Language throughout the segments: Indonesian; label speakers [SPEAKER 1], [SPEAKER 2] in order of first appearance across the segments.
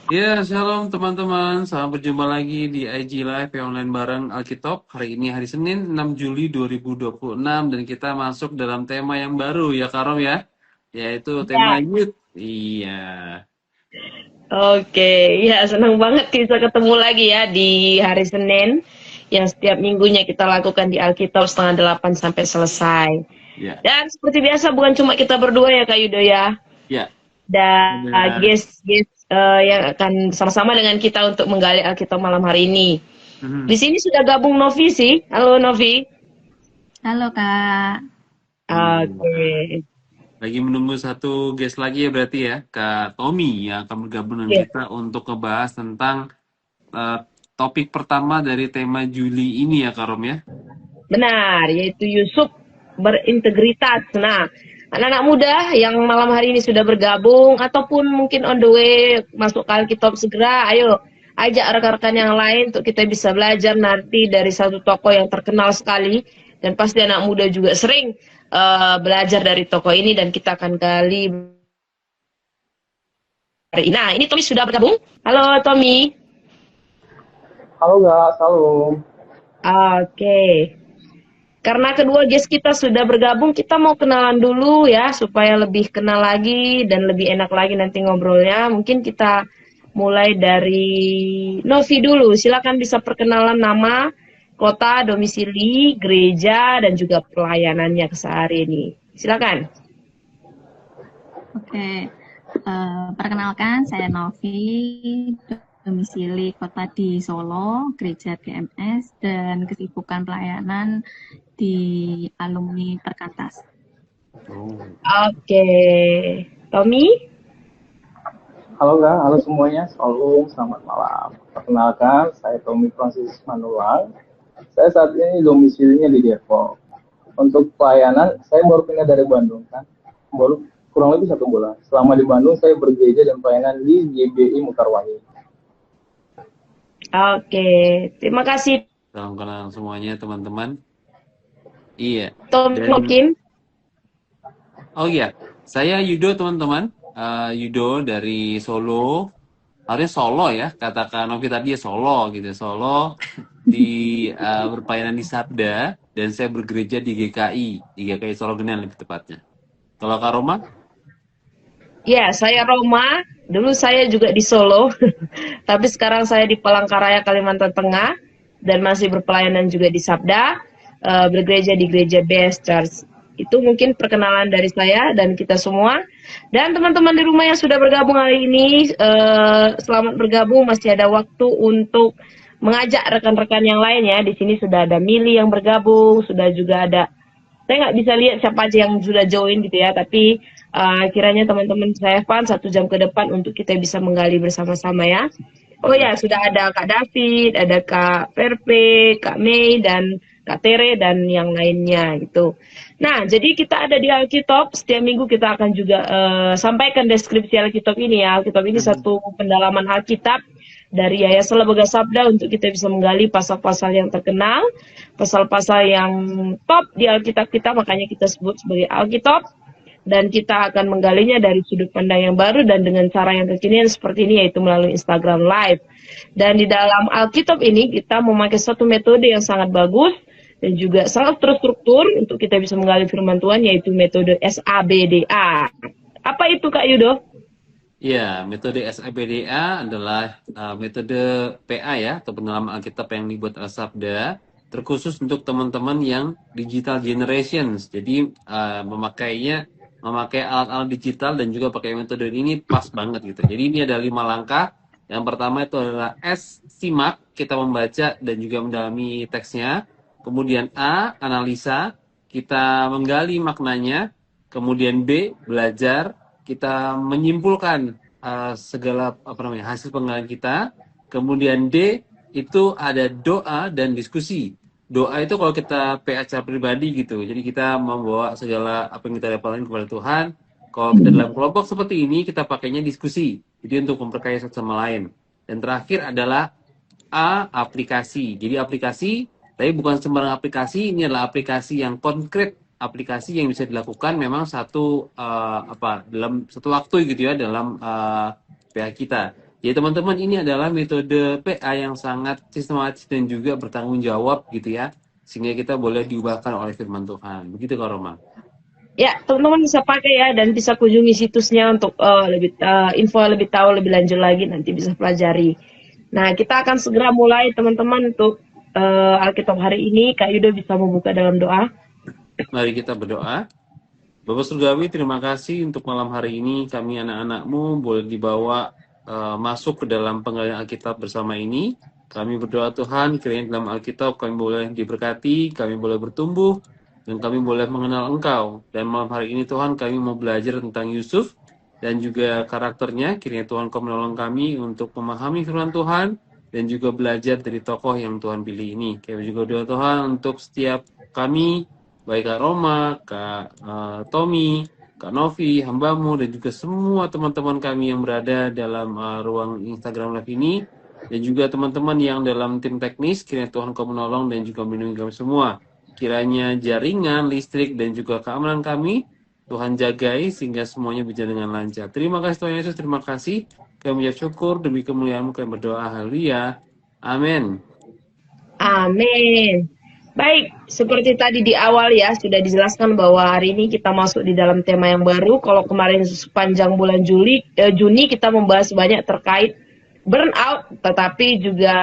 [SPEAKER 1] Ya, shalom teman-teman. Selamat berjumpa lagi di IG Live yang online bareng Alkitab. Hari ini hari Senin 6 Juli 2026 dan kita masuk dalam tema yang baru ya Karom ya, yaitu tema
[SPEAKER 2] Ya,
[SPEAKER 1] youth. Iya.
[SPEAKER 2] oke. Ya, senang banget bisa ketemu lagi ya di hari Senin yang setiap minggunya kita lakukan di Alkitab 7:30 sampai selesai.
[SPEAKER 1] Ya.
[SPEAKER 2] Dan seperti biasa bukan cuma kita berdua ya Kak Yudo ya.
[SPEAKER 1] Ya.
[SPEAKER 2] Dan
[SPEAKER 1] Benar.
[SPEAKER 2] guest-guest yang akan sama-sama dengan kita untuk menggali Alkitab malam hari ini. Di
[SPEAKER 1] Mhm.
[SPEAKER 2] sini sudah gabung Novi sih. Halo Novi.
[SPEAKER 3] Halo Kak.
[SPEAKER 2] Oke.
[SPEAKER 1] Iya. Lagi menunggu satu guest lagi ya berarti ya, Kak Tommy yang akan bergabung dengan
[SPEAKER 2] Ya,
[SPEAKER 1] kita untuk ngebahas tentang eh, topik pertama dari tema Juli ini ya Karom ya.
[SPEAKER 2] benar, yaitu Yusuf berintegritas. Nah, anak-anak muda yang malam hari ini sudah bergabung ataupun mungkin on the way masuk ke Alkitab segera, ayo ajak rekan-rekan yang lain untuk kita bisa belajar nanti dari satu tokoh yang terkenal sekali dan pasti anak muda juga sering belajar dari tokoh ini dan kita akan gali hari ini. Nah, ini Tommy sudah bergabung. Halo Tommy.
[SPEAKER 4] Halo Kak, salam.
[SPEAKER 2] Oke. Karena kedua guest kita sudah bergabung, kita mau kenalan dulu ya, supaya lebih kenal lagi dan lebih enak lagi nanti ngobrolnya. Mungkin kita mulai dari Novi dulu. Silakan bisa perkenalan nama, kota, domisili, gereja, dan juga pelayanannya ke sehari ini. Silakan.
[SPEAKER 3] Oke, perkenalkan saya Novi, domisili kota di Solo, gereja GMS, dan kesibukan pelayanan di alumni Perkantas.
[SPEAKER 1] Oh.
[SPEAKER 2] Oke. Tommy?
[SPEAKER 4] Halo Kak, halo semuanya. Salam, selamat malam. Perkenalkan, saya Tommy Francis Manulang. Saya saat ini domisilinya di Depok. Untuk pelayanan, saya baru pindah dari Bandung kan. Baru kurang lebih 1 bulan. Selama di Bandung, saya bergereja dan pelayanan di GBI Mukarwahid.
[SPEAKER 2] Oke. Terima kasih,
[SPEAKER 1] Salam kenal semuanya teman-teman. Iya.
[SPEAKER 2] Tommy
[SPEAKER 1] Dan
[SPEAKER 2] mungkin.
[SPEAKER 1] oh iya, saya Yudo teman-teman. Yudo dari Solo. Harusnya Solo ya, katakan Novi tadi ya Solo gitu. Solo di berpelayanan di Sabda dan saya bergereja di GKI Solo Genen lebih tepatnya. Kalau Kak Roma?
[SPEAKER 2] Ya, saya Roma. Dulu saya juga di Solo, tapi sekarang saya di Palangkaraya, Kalimantan Tengah, dan masih berpelayanan juga di Sabda, bergereja di Gereja Best Church. Itu mungkin perkenalan dari saya dan kita semua. Dan teman-teman di rumah yang sudah bergabung hari ini, selamat bergabung. Masih ada waktu untuk mengajak rekan-rekan yang lain ya. Di sini sudah ada Mili yang bergabung, sudah juga ada saya nggak bisa lihat siapa aja yang sudah join gitu ya, tapi kiranya teman-teman saya Evan 1 jam ke depan untuk kita bisa menggali bersama-sama ya. Oh ya, sudah ada Kak David, ada Kak Perpe, Kak Mei, dan Kak Tere, dan yang lainnya gitu. Nah, jadi kita ada di Alkitab, setiap minggu kita akan juga sampaikan deskripsi Alkitab ini ya. Alkitab ini satu pendalaman Alkitab dari Yayasan Lembaga Sabda untuk kita bisa menggali pasal-pasal yang terkenal, pasal-pasal yang top di Alkitab kita, makanya kita sebut sebagai Alkitab. Dan kita akan menggalinya dari sudut pandang yang baru dan dengan cara yang kekinian seperti ini, yaitu melalui Instagram Live. Dan di dalam Alkitab ini kita memakai satu metode yang sangat bagus dan juga sangat terstruktur untuk kita bisa menggali firman Tuhan, yaitu metode SABDA. Apa itu Kak Yudo?
[SPEAKER 1] Ya, metode SABDA adalah metode PA ya, atau pendalaman Alkitab yang dibuat oleh Sabda, terkhusus untuk teman-teman yang digital generations. Jadi memakai alat-alat digital dan juga pakai metode ini pas banget gitu. Jadi ini ada 5 langkah. Yang pertama itu adalah S, simak, kita membaca dan juga mendalami teksnya. Kemudian A, analisa, kita menggali maknanya. Kemudian B, belajar, kita menyimpulkan segala hasil penilaian kita. Kemudian D itu ada doa dan diskusi. Doa itu kalau kita PA secara pribadi gitu. Jadi kita membawa segala apa yang kita dapatkan kepada Tuhan. Kalau kita dalam kelompok seperti ini kita pakainya diskusi. Jadi untuk memperkaya satu sama lain. Dan terakhir adalah A, aplikasi. Jadi aplikasi, tapi bukan sembarang aplikasi, ini adalah aplikasi yang konkret, aplikasi yang bisa dilakukan memang dalam satu waktu gitu ya dalam PH kita. Jadi teman-teman, ini adalah metode PA yang sangat sistematis dan juga bertanggung jawab gitu ya, sehingga kita boleh diubahkan oleh firman Tuhan. Begitu Kak Roma?
[SPEAKER 2] Ya, teman-teman bisa pakai ya, dan bisa kunjungi situsnya untuk info lebih tahu lebih lanjut lagi, nanti bisa pelajari. Nah, kita akan segera mulai teman-teman untuk Alkitab hari ini. Kak Yudo bisa membuka dalam doa.
[SPEAKER 1] Mari kita berdoa. Bapak Surgawi, terima kasih untuk malam hari ini kami anak-anak-Mu boleh dibawa masuk ke dalam penggalian Alkitab bersama ini. Kami berdoa Tuhan, kiranya dalam Alkitab kami boleh diberkati, kami boleh bertumbuh, dan kami boleh mengenal Engkau. Dan malam hari ini Tuhan, kami mau belajar tentang Yusuf dan juga karakternya. Kiranya Tuhan Kau menolong kami untuk memahami firman Tuhan dan juga belajar dari tokoh yang Tuhan pilih ini. Kami juga doa Tuhan untuk setiap kami, baik Kak Roma, Kak Tommy, Kak Novi, hamba-Mu, dan juga semua teman-teman kami yang berada dalam ruang Instagram Live ini, dan juga teman-teman yang dalam tim teknis. Kiranya Tuhan Kau menolong dan juga melindungi kami semua. Kiranya jaringan, listrik, dan juga keamanan kami Tuhan jagai sehingga semuanya berjalan dengan lancar. Terima kasih Tuhan Yesus, terima kasih. Kami mengucap syukur demi kemuliaan-Mu, kami berdoa. Haleluya. Amin.
[SPEAKER 2] Amin. Baik, seperti tadi di awal ya, sudah dijelaskan bahwa hari ini kita masuk di dalam tema yang baru. Kalau kemarin sepanjang bulan Juni kita membahas banyak terkait burnout, tetapi juga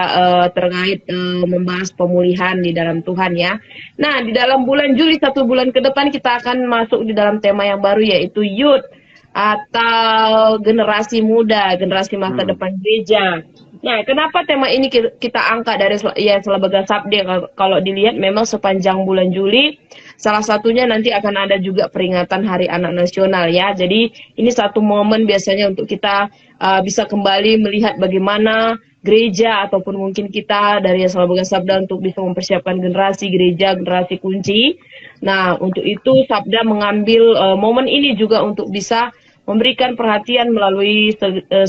[SPEAKER 2] terkait membahas pemulihan di dalam Tuhan ya. Nah, di dalam bulan Juli, 1 bulan ke depan, kita akan masuk di dalam tema yang baru, yaitu youth atau generasi muda, generasi masa depan gereja. Nah, kenapa tema ini kita angkat dari Selabaga Sabda? Kalau dilihat memang sepanjang bulan Juli, salah satunya nanti akan ada juga peringatan Hari Anak Nasional ya. Jadi ini satu momen biasanya untuk kita bisa kembali melihat bagaimana gereja ataupun mungkin kita dari Selabaga Sabda untuk bisa mempersiapkan generasi gereja, generasi kunci. Nah, untuk itu Sabda mengambil momen ini juga untuk bisa memberikan perhatian melalui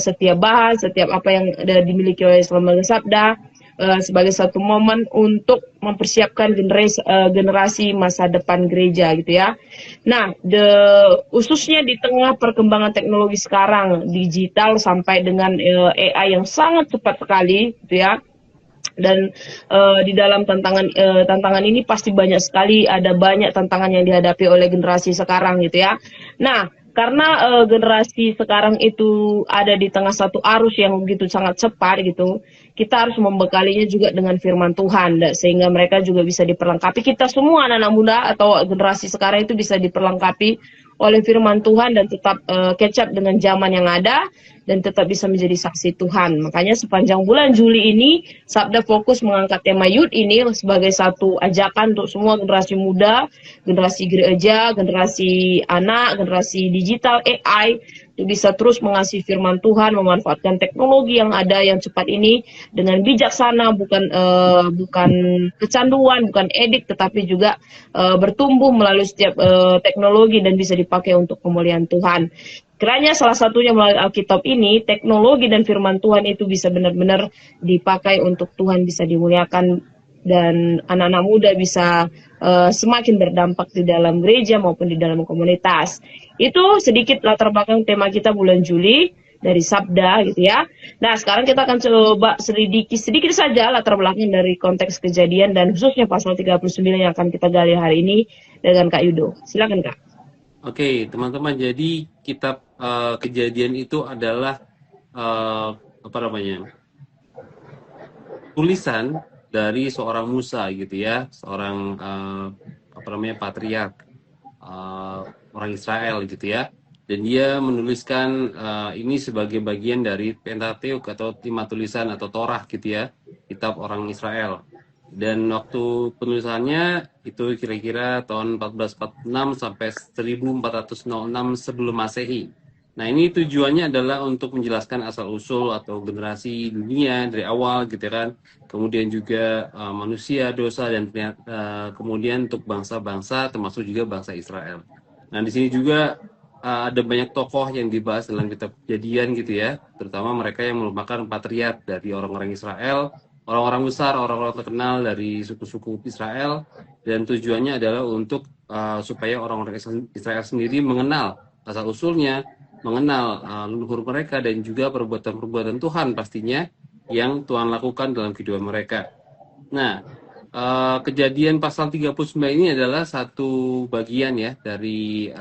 [SPEAKER 2] setiap bahas, setiap apa yang dimiliki oleh Selabaga Sabda sebagai satu momen untuk mempersiapkan generasi masa depan gereja gitu ya. Nah, khususnya di tengah perkembangan teknologi sekarang, digital sampai dengan AI yang sangat cepat sekali gitu ya. Dan di dalam tantangan ini pasti banyak sekali, ada banyak tantangan yang dihadapi oleh generasi sekarang gitu ya. Nah, karena generasi sekarang itu ada di tengah satu arus yang begitu sangat cepat gitu, kita harus membekalinya juga dengan firman Tuhan, sehingga mereka juga bisa diperlengkapi. Kita semua anak-anak muda atau generasi sekarang itu bisa diperlengkapi oleh firman Tuhan dan tetap catch up dengan zaman yang ada dan tetap bisa menjadi saksi Tuhan. Makanya sepanjang bulan Juli ini Sabda fokus mengangkat tema youth ini sebagai satu ajakan untuk semua generasi muda, generasi gereja, generasi anak, generasi digital, AI, untuk bisa terus mengasihi firman Tuhan, memanfaatkan teknologi yang ada yang cepat ini dengan bijaksana, bukan kecanduan, bukan edik, tetapi juga bertumbuh melalui setiap teknologi dan bisa dipakai untuk kemuliaan Tuhan. Kiranya salah satunya melalui Alkitab ini, teknologi dan firman Tuhan itu bisa benar-benar dipakai untuk Tuhan bisa dimuliakan dan anak-anak muda bisa semakin berdampak di dalam gereja maupun di dalam komunitas. Itu sedikit latar belakang tema kita bulan Juli dari Sabda gitu ya. Nah, sekarang kita akan coba sedikit saja latar belakang dari konteks kejadian dan khususnya pasal 39 yang akan kita gali hari ini dengan Kak Yudo. Silakan Kak.
[SPEAKER 1] Oke, teman-teman, jadi kitab Kejadian itu adalah tulisan dari seorang Musa gitu ya, seorang patriark orang Israel gitu ya, dan dia menuliskan ini sebagai bagian dari Pentateuch atau 5 tulisan atau Torah gitu ya, kitab orang Israel. Dan waktu penulisannya itu kira-kira tahun 1446 sampai 1406 sebelum Masehi. Nah, ini tujuannya adalah untuk menjelaskan asal-usul atau generasi dunia dari awal gitu kan. Kemudian juga manusia, dosa, dan kemudian untuk bangsa-bangsa termasuk juga bangsa Israel. Nah, di sini juga ada banyak tokoh yang dibahas dalam kitab Kejadian gitu ya, terutama mereka yang merupakan patriark dari orang-orang Israel, orang-orang besar, orang-orang terkenal dari suku-suku Israel, dan tujuannya adalah untuk supaya orang-orang Israel sendiri mengenal asal-usulnya, mengenal leluhur mereka dan juga perbuatan-perbuatan Tuhan pastinya yang Tuhan lakukan dalam kehidupan mereka. Nah, kejadian pasal 39 ini adalah satu bagian ya dari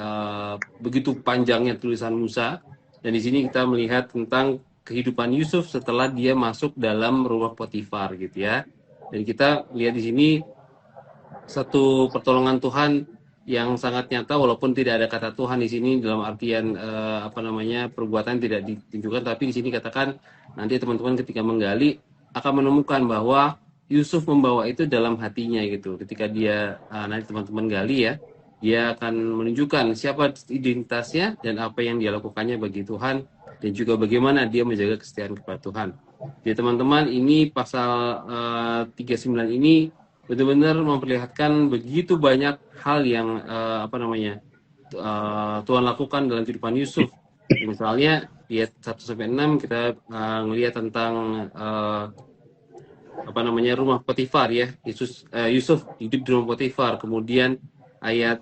[SPEAKER 1] begitu panjangnya tulisan Musa, dan di sini kita melihat tentang kehidupan Yusuf setelah dia masuk dalam rumah Potifar gitu ya. Dan kita lihat di sini satu pertolongan Tuhan yang sangat nyata, walaupun tidak ada kata Tuhan di sini dalam artian perbuatan tidak ditunjukkan, tapi di sini katakan nanti teman-teman ketika menggali akan menemukan bahwa Yusuf membawa itu dalam hatinya gitu. Ketika dia nanti teman-teman gali ya, dia akan menunjukkan siapa identitasnya dan apa yang dia lakukannya bagi Tuhan, dan juga bagaimana dia menjaga kesetiaan kepada Tuhan. Jadi teman-teman, ini pasal 39 ini benar-benar memperlihatkan begitu banyak hal yang Tuhan lakukan dalam kehidupan Yusuf. Misalnya di ayat 1-6 kita ngelihat tentang rumah Potifar ya. Yusuf hidup di rumah Potifar. Kemudian ayat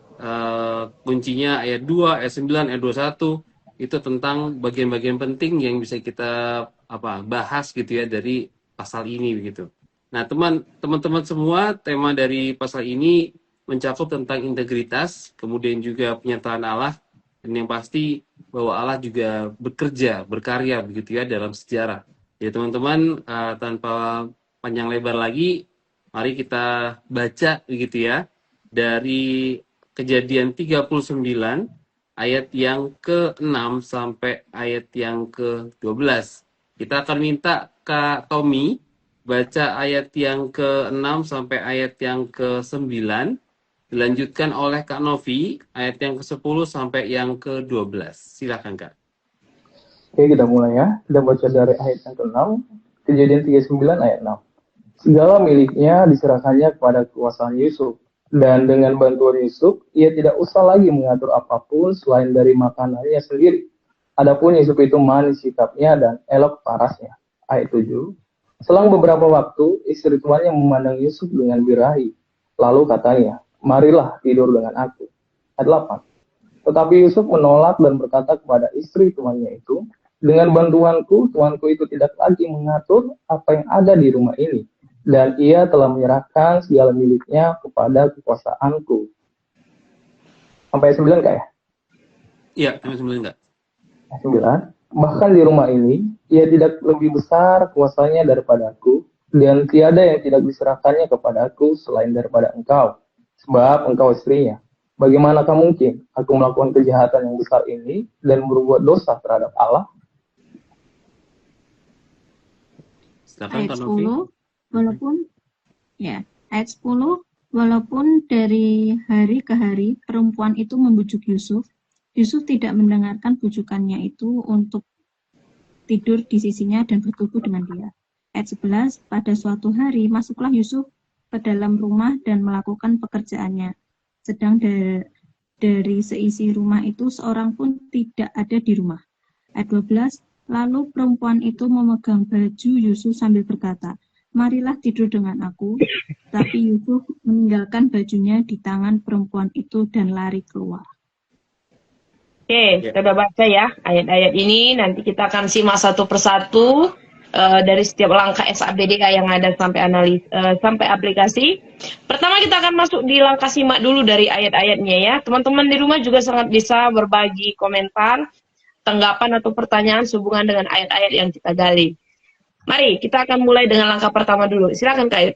[SPEAKER 1] kuncinya ayat 2, ayat 9, ayat 21 itu tentang bagian-bagian penting yang bisa kita bahas gitu ya dari pasal ini begitu. Nah, teman-teman semua, tema dari pasal ini mencakup tentang integritas, kemudian juga penyertaan Allah, dan yang pasti bahwa Allah juga berkarya begitu ya dalam sejarah. Jadi teman-teman, tanpa panjang lebar lagi, mari kita baca begitu ya dari Kejadian 39 ayat yang ke-6 sampai ayat yang ke-12. Kita akan minta Kak Tommy baca ayat yang ke-6 sampai ayat yang ke-9, dilanjutkan oleh Kak Novi ayat yang ke-10 sampai yang ke-12. Silakan Kak.
[SPEAKER 4] Oke, kita mulai ya. Kita baca dari ayat yang ke-6, Kejadian 39 ayat 6. Segala miliknya diserahkannya kepada kekuasaan Yusuf, dan dengan bantuan Yusuf, ia tidak usah lagi mengatur apapun selain dari makanannya sendiri. Adapun Yusuf itu manis sikapnya dan elok parasnya. Ayat 7. Selang beberapa waktu, istri tuannya memandang Yusuf dengan birahi. Lalu katanya, marilah tidur dengan aku. Ayat 8. Tetapi Yusuf menolak dan berkata kepada istri tuannya itu, dengan bantuanku, tuanku itu tidak lagi mengatur apa yang ada di rumah ini. Dan ia telah menyerahkan segala miliknya kepada kekuasaanku. Sampai 9 Kak ya?
[SPEAKER 1] Iya, sampai 9 Kak.
[SPEAKER 4] 9. Bahkan di rumah ini, ia tidak lebih besar kuasanya daripadaku, dan tiada yang tidak diserahkannya kepadaku selain daripada engkau, sebab engkau istrinya. Bagaimanakah mungkin aku melakukan kejahatan yang besar ini dan berbuat dosa terhadap Allah?
[SPEAKER 1] Silakan
[SPEAKER 3] Ayat
[SPEAKER 1] Kak Novi.
[SPEAKER 3] 10, ayat 10, walaupun dari hari ke hari perempuan itu membujuk Yusuf, Yusuf tidak mendengarkan bujukannya itu untuk tidur di sisinya dan bertubuh dengan dia. Ayat 11, pada suatu hari masuklah Yusuf ke dalam rumah dan melakukan pekerjaannya. Sedang dari seisi rumah itu seorang pun tidak ada di rumah. Ayat 12, lalu perempuan itu memegang baju Yusuf sambil berkata, marilah tidur dengan aku. Tapi Yusuf meninggalkan bajunya di tangan perempuan itu dan lari keluar.
[SPEAKER 2] Oke, kita udah baca ya ayat-ayat ini. Nanti kita akan simak satu persatu dari setiap langkah SABDA yang ada sampai aplikasi. Pertama kita akan masuk di langkah simak dulu dari ayat-ayatnya ya. Teman-teman di rumah juga sangat bisa berbagi komentar, tanggapan atau pertanyaan sehubungan dengan ayat-ayat yang kita gali. Mari kita akan mulai dengan langkah pertama dulu. Silakan Kak.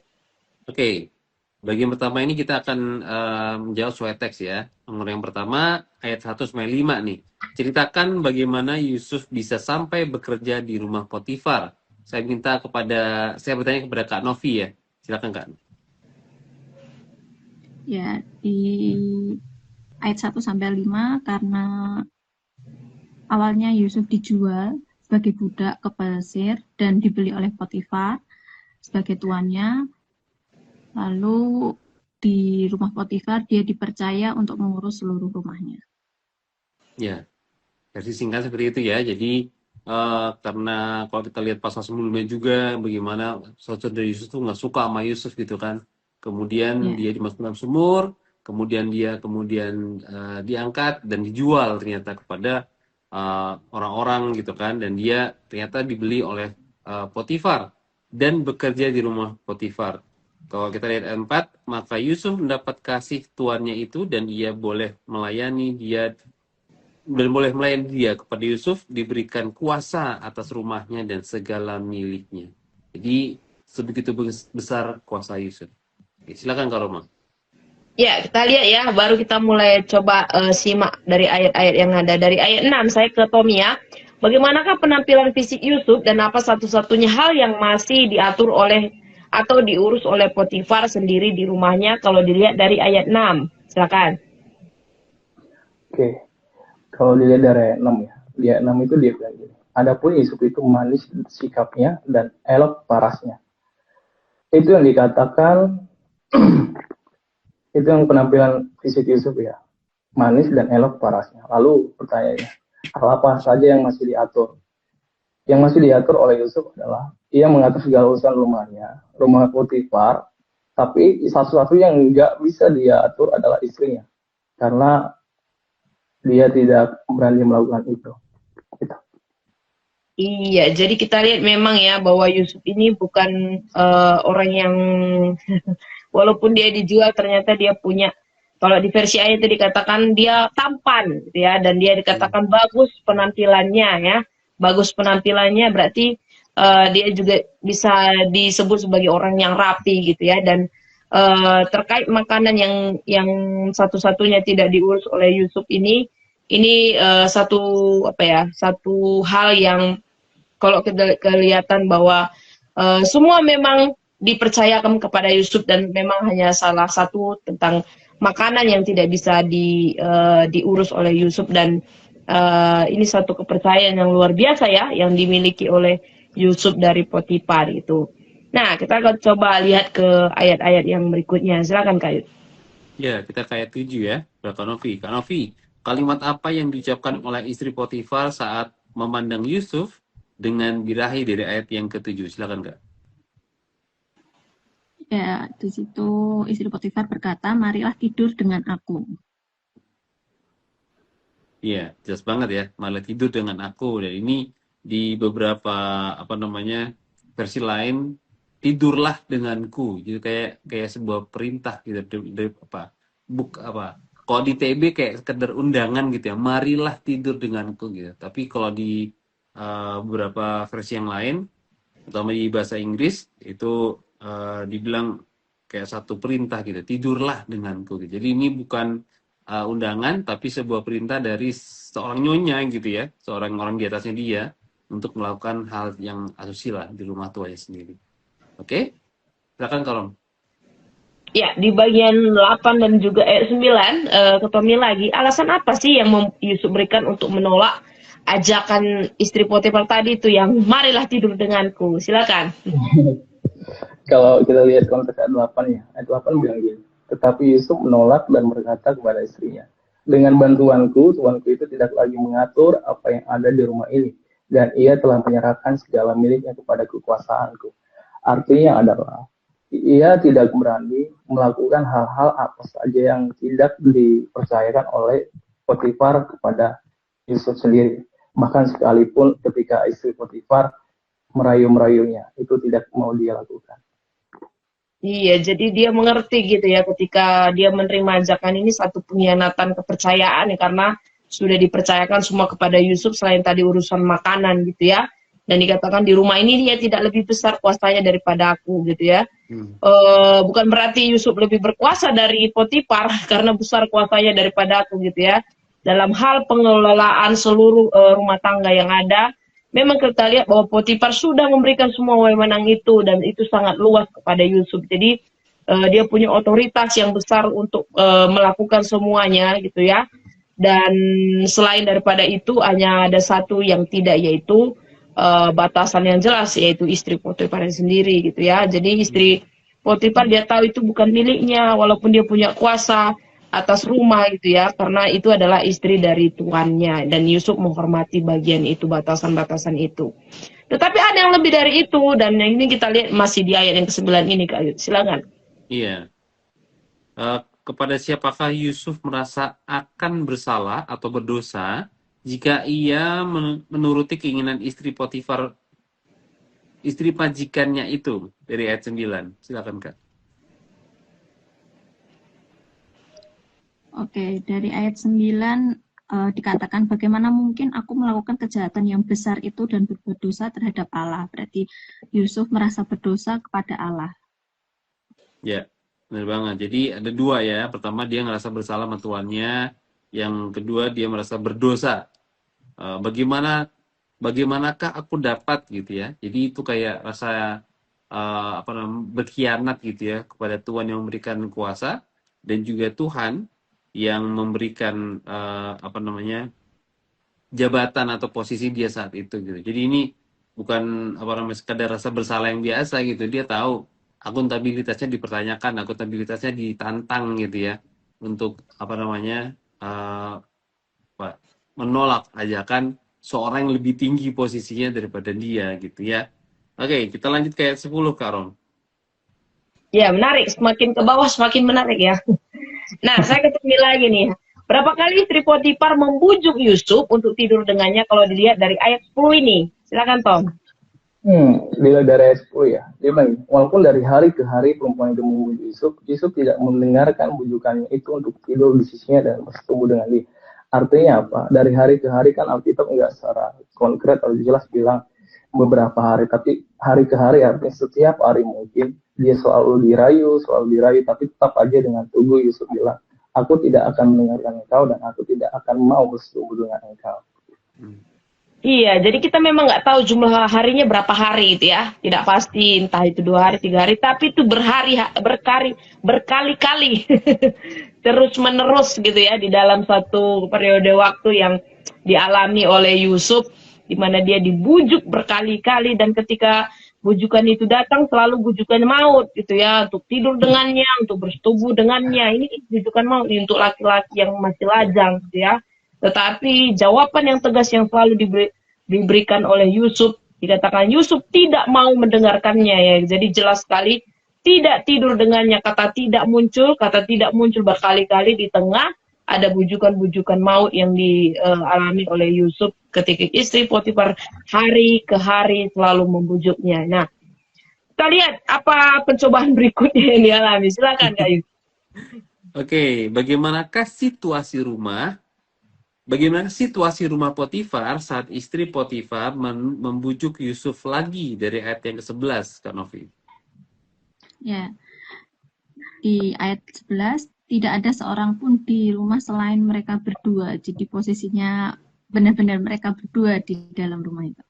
[SPEAKER 1] Oke. Bagian pertama ini kita akan menjawab sesuai teks ya. Nomor yang pertama, ayat 1-5 nih. Ceritakan bagaimana Yusuf bisa sampai bekerja di rumah Potifar. Saya bertanya kepada Kak Novi ya. Silakan Kak.
[SPEAKER 3] Ya, di ayat 1-5 karena awalnya Yusuf dijual sebagai budak ke Mesir dan dibeli oleh Potifar sebagai tuannya. Lalu di rumah Potifar dia dipercaya untuk mengurus seluruh rumahnya.
[SPEAKER 1] Ya, versi singkat seperti itu ya. Jadi karena kalau kita lihat pasal sebelumnya juga bagaimana saudara dari Yusuf tuh nggak suka sama Yusuf gitu kan. Kemudian dia dimasukkan dalam sumur, kemudian dia diangkat dan dijual ternyata kepada orang-orang gitu kan, dan dia ternyata dibeli oleh Potifar dan bekerja di rumah Potifar. Kalau kita lihat ayat 4, maka Yusuf mendapat kasih tuannya itu dan ia boleh melayani dia kepada Yusuf, diberikan kuasa atas rumahnya dan segala miliknya. Jadi sebegitu besar kuasa Yusuf. Oke, silakan Kak Roma.
[SPEAKER 2] Ya, kita lihat ya, baru kita mulai coba simak dari ayat-ayat yang ada. Dari ayat 6, saya ke Tommy ya. Bagaimanakah penampilan fisik Yusuf dan apa satu-satunya hal yang masih diatur oleh atau diurus oleh Potifar sendiri di rumahnya kalau dilihat dari ayat 6? Silakan.
[SPEAKER 4] Oke, kalau dilihat dari ayat 6 ya, di ayat 6 itu dia bilang gini, adapun Yusuf itu manis sikapnya dan elok parasnya. Itu yang dikatakan, itu yang penampilan fisik Yusuf ya, manis dan elok parasnya. Lalu pertanyaannya, hal apa saja yang masih diatur? Yang masih diatur oleh Yusuf adalah ia mengatur segala urusan rumahnya, rumah Potifar, tapi satu-satu yang nggak bisa dia atur adalah istrinya, karena dia tidak berani melakukan itu. Gitu.
[SPEAKER 2] Iya, jadi kita lihat memang ya bahwa Yusuf ini bukan orang yang walaupun dia dijual ternyata dia punya, kalau di versi ayat itu dikatakan dia tampan gitu ya, dan dia dikatakan bagus penampilannya ya. Bagus penampilannya berarti dia juga bisa disebut sebagai orang yang rapi gitu ya. Dan terkait makanan yang satu-satunya tidak diurus oleh Yusuf ini satu apa ya, satu hal yang kalau kita kelihatan bahwa semua memang dipercayakan kepada Yusuf, dan memang hanya salah satu tentang makanan yang tidak bisa diurus oleh Yusuf. Dan ini satu kepercayaan yang luar biasa ya yang dimiliki oleh Yusuf dari Potifar itu. Nah, kita akan coba lihat ke ayat-ayat yang berikutnya. Silakan Kak Yud.
[SPEAKER 1] Ya, kita ke ayat 7 ya, Kak Novi. Kak Novi, kalimat apa yang diucapkan oleh istri Potifar saat memandang Yusuf dengan birahi dari ayat yang ke-7? Silakan Kak.
[SPEAKER 3] Ya, di situ istri Potifar berkata, marilah tidur dengan aku.
[SPEAKER 1] Iya, jelas banget ya, malah tidur dengan aku. Dan ini di beberapa versi lain, tidurlah denganku. Jadi kayak sebuah perintah gitu dari kalau di TB kayak sekedar undangan gitu ya, marilah tidur denganku gitu. Tapi kalau di beberapa versi yang lain, terutama di bahasa Inggris itu dibilang kayak satu perintah gitu, tidurlah denganku gitu. Jadi ini bukan undangan, tapi sebuah perintah dari seorang nyonya gitu ya, seorang orang di atasnya dia untuk melakukan hal yang asusila di rumah tuanya sendiri. Oke? Silakan Kolom.
[SPEAKER 2] Ya, di bagian 8 dan juga ayat 9, ketemu lagi, alasan apa sih yang Yusuf berikan untuk menolak ajakan istri Potifar tadi itu yang marilah tidur denganku? Silakan.
[SPEAKER 4] Kalau kita lihat konteks ayat 8 ya, ayat 8 bilang gini, tetapi Yusuf menolak dan berkata kepada istrinya, dengan bantuanku, tuanku itu tidak lagi mengatur apa yang ada di rumah ini, dan ia telah menyerahkan segala miliknya kepada kekuasaanku. Artinya adalah, ia tidak berani melakukan hal-hal apa saja yang tidak dipercayakan oleh Potifar kepada Yusuf sendiri. Bahkan sekalipun ketika istri Potifar merayu-merayunya, itu tidak mau dia lakukan.
[SPEAKER 2] Iya, jadi dia mengerti gitu ya ketika dia menerima ajakan ini satu pengkhianatan kepercayaan ya, karena sudah dipercayakan semua kepada Yusuf selain tadi urusan makanan gitu ya. Dan dikatakan di rumah ini dia tidak lebih besar kuasanya daripada aku gitu ya. Bukan berarti Yusuf lebih berkuasa dari Potifar karena besar kuasanya daripada aku gitu ya. Dalam hal pengelolaan seluruh rumah tangga yang ada, memang kita lihat bahwa Potifar sudah memberikan semua wewenang itu, dan itu sangat luas kepada Yusuf. Jadi dia punya otoritas yang besar untuk melakukan semuanya gitu ya. Dan selain daripada itu hanya ada satu yang tidak, yaitu batasan yang jelas, yaitu istri Potifar sendiri gitu ya. Jadi istri Potifar dia tahu itu bukan miliknya walaupun dia punya kuasa atas rumah gitu ya, karena itu adalah istri dari tuannya, dan Yusuf menghormati bagian itu, batasan-batasan itu. Tetapi ada yang lebih dari itu, dan yang ini kita lihat masih di ayat yang ke-9 ini Kak Yud. Silakan.
[SPEAKER 1] Iya. Kepada siapakah Yusuf merasa akan bersalah atau berdosa jika ia menuruti keinginan istri Potifar, istri majikannya itu, dari ayat 9. Silakan Kak.
[SPEAKER 3] Oke, dari ayat 9 dikatakan bagaimana mungkin aku melakukan kejahatan yang besar itu dan berbuat dosa terhadap Allah. Berarti Yusuf merasa berdosa kepada Allah.
[SPEAKER 1] Ya, benar banget. Jadi ada dua ya. Pertama dia ngerasa bersalah sama tuannya. Yang kedua dia merasa berdosa. Bagaimanakah aku dapat gitu ya. Jadi itu kayak rasa berkhianat gitu ya kepada Tuhan yang memberikan kuasa dan juga Tuhan yang memberikan jabatan atau posisi dia saat itu gitu. Jadi ini bukan sekadar rasa bersalah yang biasa gitu. Dia tahu akuntabilitasnya dipertanyakan, akuntabilitasnya ditantang gitu ya untuk menolak ajakan seorang yang lebih tinggi posisinya daripada dia gitu ya. Oke, kita lanjut ke ayat 10 Kak Ron.
[SPEAKER 2] Ya, menarik. Semakin ke bawah semakin menarik ya. Nah, saya ketemu lagi nih. Berapa kali istri Potifar membujuk Yusuf untuk tidur dengannya kalau dilihat dari ayat 10 ini? Silakan Tom.
[SPEAKER 4] Dilihat dari ayat 10 ya. Dia bilang, walaupun dari hari ke hari perempuan itu membujuk Yusuf, Yusuf tidak mendengarkan bujukannya itu untuk tidur di sisinya dan bersetubuh dengan dia. Artinya apa? Dari hari ke hari kan Alkitab enggak secara konkret atau jelas bilang beberapa hari, tapi hari ke hari artinya setiap hari mungkin dia selalu dirayu, tapi tetap aja dengan teguh Yusuf bilang, aku tidak akan mendengarkan engkau dan aku tidak akan mau bersetubuh dengan engkau.
[SPEAKER 2] Iya, jadi kita memang nggak tahu jumlah harinya berapa hari itu ya, tidak pasti entah itu 2 hari, 3 hari, tapi itu berkali-kali, terus menerus gitu ya di dalam satu periode waktu yang dialami oleh Yusuf, di mana dia dibujuk berkali-kali dan ketika bujukan itu datang selalu bujukan maut gitu ya, untuk tidur dengannya, untuk bersetubuh dengannya. Ini bujukan maut untuk laki-laki yang masih lajang gitu ya. Tetapi jawaban yang tegas yang selalu diberikan oleh Yusuf, dikatakan Yusuf tidak mau mendengarkannya ya. Jadi jelas sekali tidak tidur dengannya. Kata tidak muncul berkali-kali di tengah ada bujukan-bujukan maut yang dialami oleh Yusuf ketika istri Potifar hari ke hari selalu membujuknya. Nah, kita lihat apa pencobaan berikutnya yang dialami. Silakan Kak Yusuf.
[SPEAKER 1] Oke, bagaimana situasi rumah Potifar saat istri Potifar membujuk Yusuf lagi dari ayat yang ke-11, Kak Novi?
[SPEAKER 3] Ya, di ayat 11, tidak ada seorang pun di rumah selain mereka berdua. Jadi posisinya benar-benar mereka berdua di dalam rumah itu.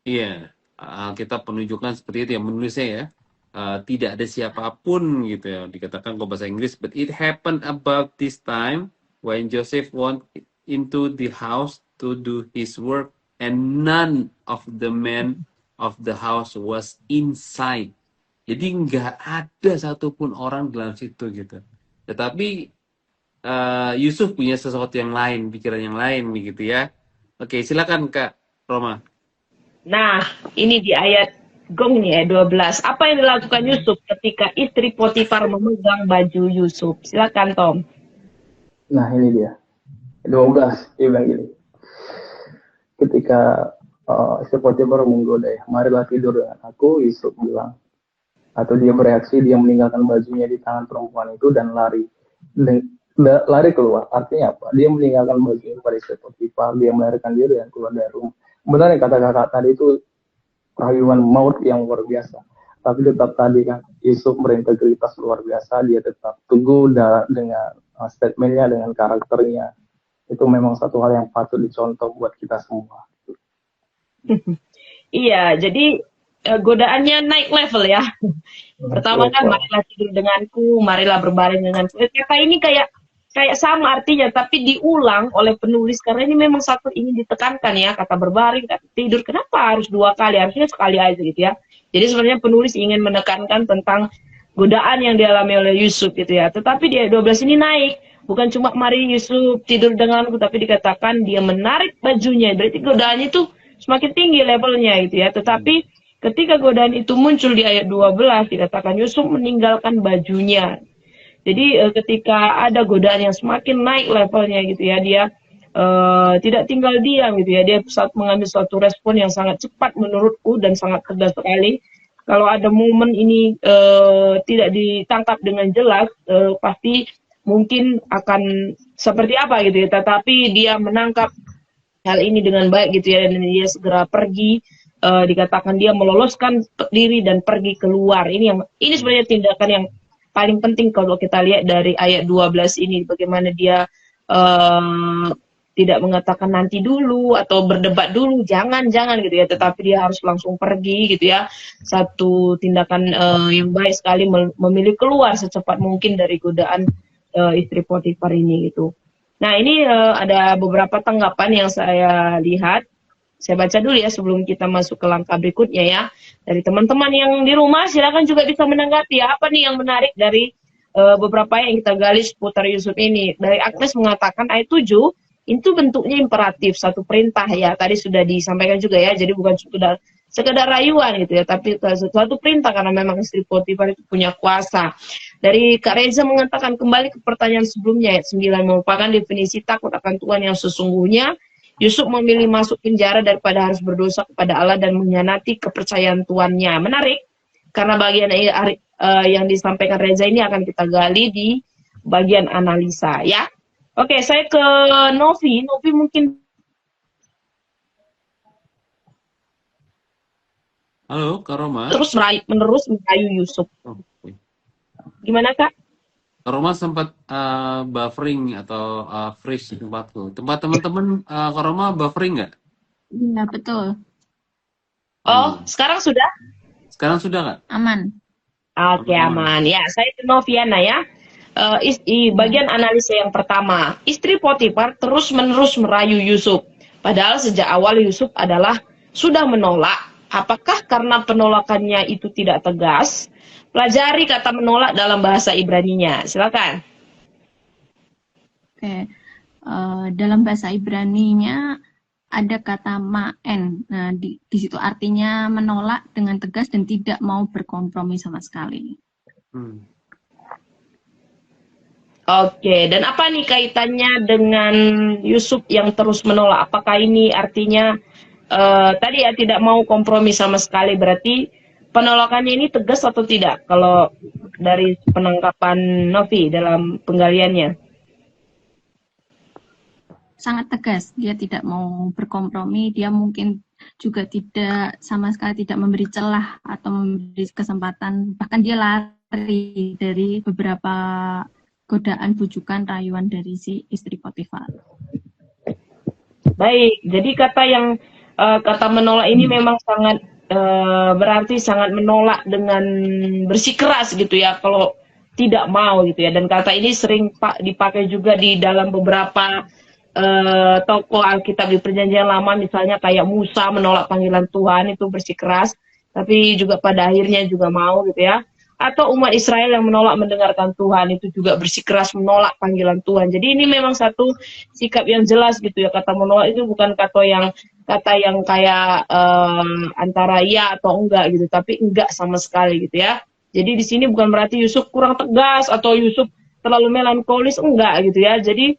[SPEAKER 1] Iya, kita penunjukkan seperti itu yang menulisnya ya. Tidak ada siapapun gitu ya. Dikatakan kalau bahasa Inggris, but it happened about this time when Joseph went into the house to do his work and none of the men of the house was inside. Jadi nggak ada satupun orang dalam situ gitu. Tetapi Yusuf punya sesuatu yang lain, pikiran yang lain begitu ya. Oke, silakan Kak Roma.
[SPEAKER 2] Nah, ini di ayat gong nih ayat 12. Apa yang dilakukan Yusuf ketika istri Potifar memegang baju Yusuf? Silakan Tom.
[SPEAKER 4] Nah, ini dia. 12, dia bilang gini. Ketika istri Potifar menggoda, marilah tidur dengan aku, Yusuf bilang. Atau dia bereaksi, dia meninggalkan bajunya di tangan perempuan itu dan lari keluar. Artinya apa? Dia meninggalkan bajunya pada istri Potifar, dia melarikan diri dan keluar dari rumah. Benar yang kata kakak tadi itu rayuan maut yang luar biasa. Tapi tetap tadi kan Yusuf berintegritas luar biasa, dia tetap teguh dengan statementnya, dengan karakternya. Itu memang satu hal yang patut dicontoh buat kita semua.
[SPEAKER 2] Iya, jadi godaannya naik level ya. Pertama kan marilah tidur denganku, marilah berbaring denganku. Kata ini kayak sama artinya, tapi diulang oleh penulis karena ini memang satu ingin ditekankan ya, kata berbaring, kata tidur. Kenapa harus 2 kali? Harusnya sekali aja gitu ya. Jadi sebenarnya penulis ingin menekankan tentang godaan yang dialami oleh Yusuf gitu ya. Tetapi di ayat 12 ini naik, bukan cuma mari Yusuf tidur denganku, tapi dikatakan dia menarik bajunya. Berarti godaannya itu semakin tinggi levelnya gitu ya. Tetapi ketika godaan itu muncul di ayat 12, dikatakan Yusuf meninggalkan bajunya. Jadi ketika ada godaan yang semakin naik levelnya gitu ya, dia tidak tinggal diam gitu ya. Dia saat mengambil suatu respon yang sangat cepat menurutku dan sangat tegas sekali. Kalau ada momen ini tidak ditangkap dengan jelas, pasti mungkin akan seperti apa gitu ya. Tetapi dia menangkap hal ini dengan baik gitu ya, dan dia segera pergi. Dikatakan dia meloloskan diri dan pergi keluar. Ini sebenarnya tindakan yang paling penting kalau kita lihat dari ayat 12 ini, bagaimana dia tidak mengatakan nanti dulu atau berdebat dulu, jangan gitu ya, tetapi dia harus langsung pergi gitu ya. Satu tindakan yang baik sekali, memilih keluar secepat mungkin dari godaan istri Potifar ini gitu. Nah, ini ada beberapa tanggapan yang saya lihat. Saya baca dulu ya sebelum kita masuk ke langkah berikutnya ya. Dari teman-teman yang di rumah, silakan juga bisa menanggapi apa nih yang menarik dari beberapa yang kita gali seputar Yusuf ini. Dari Agnes mengatakan ayat 7, itu bentuknya imperatif, satu perintah ya. Tadi sudah disampaikan juga ya, jadi bukan sekedar rayuan gitu ya, tapi suatu perintah karena memang istri Potifar itu punya kuasa. Dari Kak Reza mengatakan kembali ke pertanyaan sebelumnya, ayat 9, merupakan definisi takut akan Tuhan yang sesungguhnya. Yusuf memilih masuk penjara daripada harus berdosa kepada Allah dan mengkhianati kepercayaan tuannya. Menarik, karena bagian yang disampaikan Reza ini akan kita gali di bagian analisa ya. Oke, saya ke Novi. Novi mungkin.
[SPEAKER 1] Halo, Kak Roma.
[SPEAKER 2] Terus menerus merayu Yusuf. Gimana, Kak?
[SPEAKER 1] Kak Roma sempat buffering atau freeze di tempatku. Tempat teman-teman Kak Roma buffering nggak?
[SPEAKER 3] Iya, betul.
[SPEAKER 2] Oh, sekarang sudah?
[SPEAKER 1] Sekarang sudah nggak?
[SPEAKER 3] Aman.
[SPEAKER 2] Oke, aman. Ya, saya ke Noviana ya. Bagian analisa yang pertama, istri Potifar terus-menerus merayu Yusuf. Padahal sejak awal Yusuf sudah menolak. Apakah karena penolakannya itu tidak tegas? Pelajari kata menolak dalam bahasa Ibrani-nya. Silakan.
[SPEAKER 3] Oke. Dalam bahasa Ibrani-nya ada kata ma'en. Nah, di situ artinya menolak dengan tegas dan tidak mau berkompromi sama sekali.
[SPEAKER 2] Oke, dan apa nih kaitannya dengan Yusuf yang terus menolak? Apakah ini artinya tadi ya tidak mau kompromi sama sekali, berarti penolakannya ini tegas atau tidak? Kalau dari penangkapan Novi dalam penggaliannya.
[SPEAKER 3] Sangat tegas, dia tidak mau berkompromi, dia mungkin juga tidak sama sekali tidak memberi celah atau memberi kesempatan, bahkan dia lari dari beberapa godaan, bujukan, rayuan dari si istri Potifar.
[SPEAKER 2] Baik, jadi kata menolak ini memang sangat berarti sangat menolak dengan bersikeras gitu ya, kalau tidak mau gitu ya. Dan kata ini sering dipakai juga di dalam beberapa tokoh Alkitab di Perjanjian Lama, misalnya kayak Musa menolak panggilan Tuhan, itu bersikeras, tapi juga pada akhirnya juga mau gitu ya. Atau umat Israel yang menolak mendengarkan Tuhan, itu juga bersikeras menolak panggilan Tuhan. Jadi ini memang satu sikap yang jelas gitu ya. Kata menolak itu bukan kata yang kayak antara ya atau enggak gitu, tapi enggak sama sekali gitu ya. Jadi di sini bukan berarti Yusuf kurang tegas atau Yusuf terlalu melankolis, enggak gitu ya. Jadi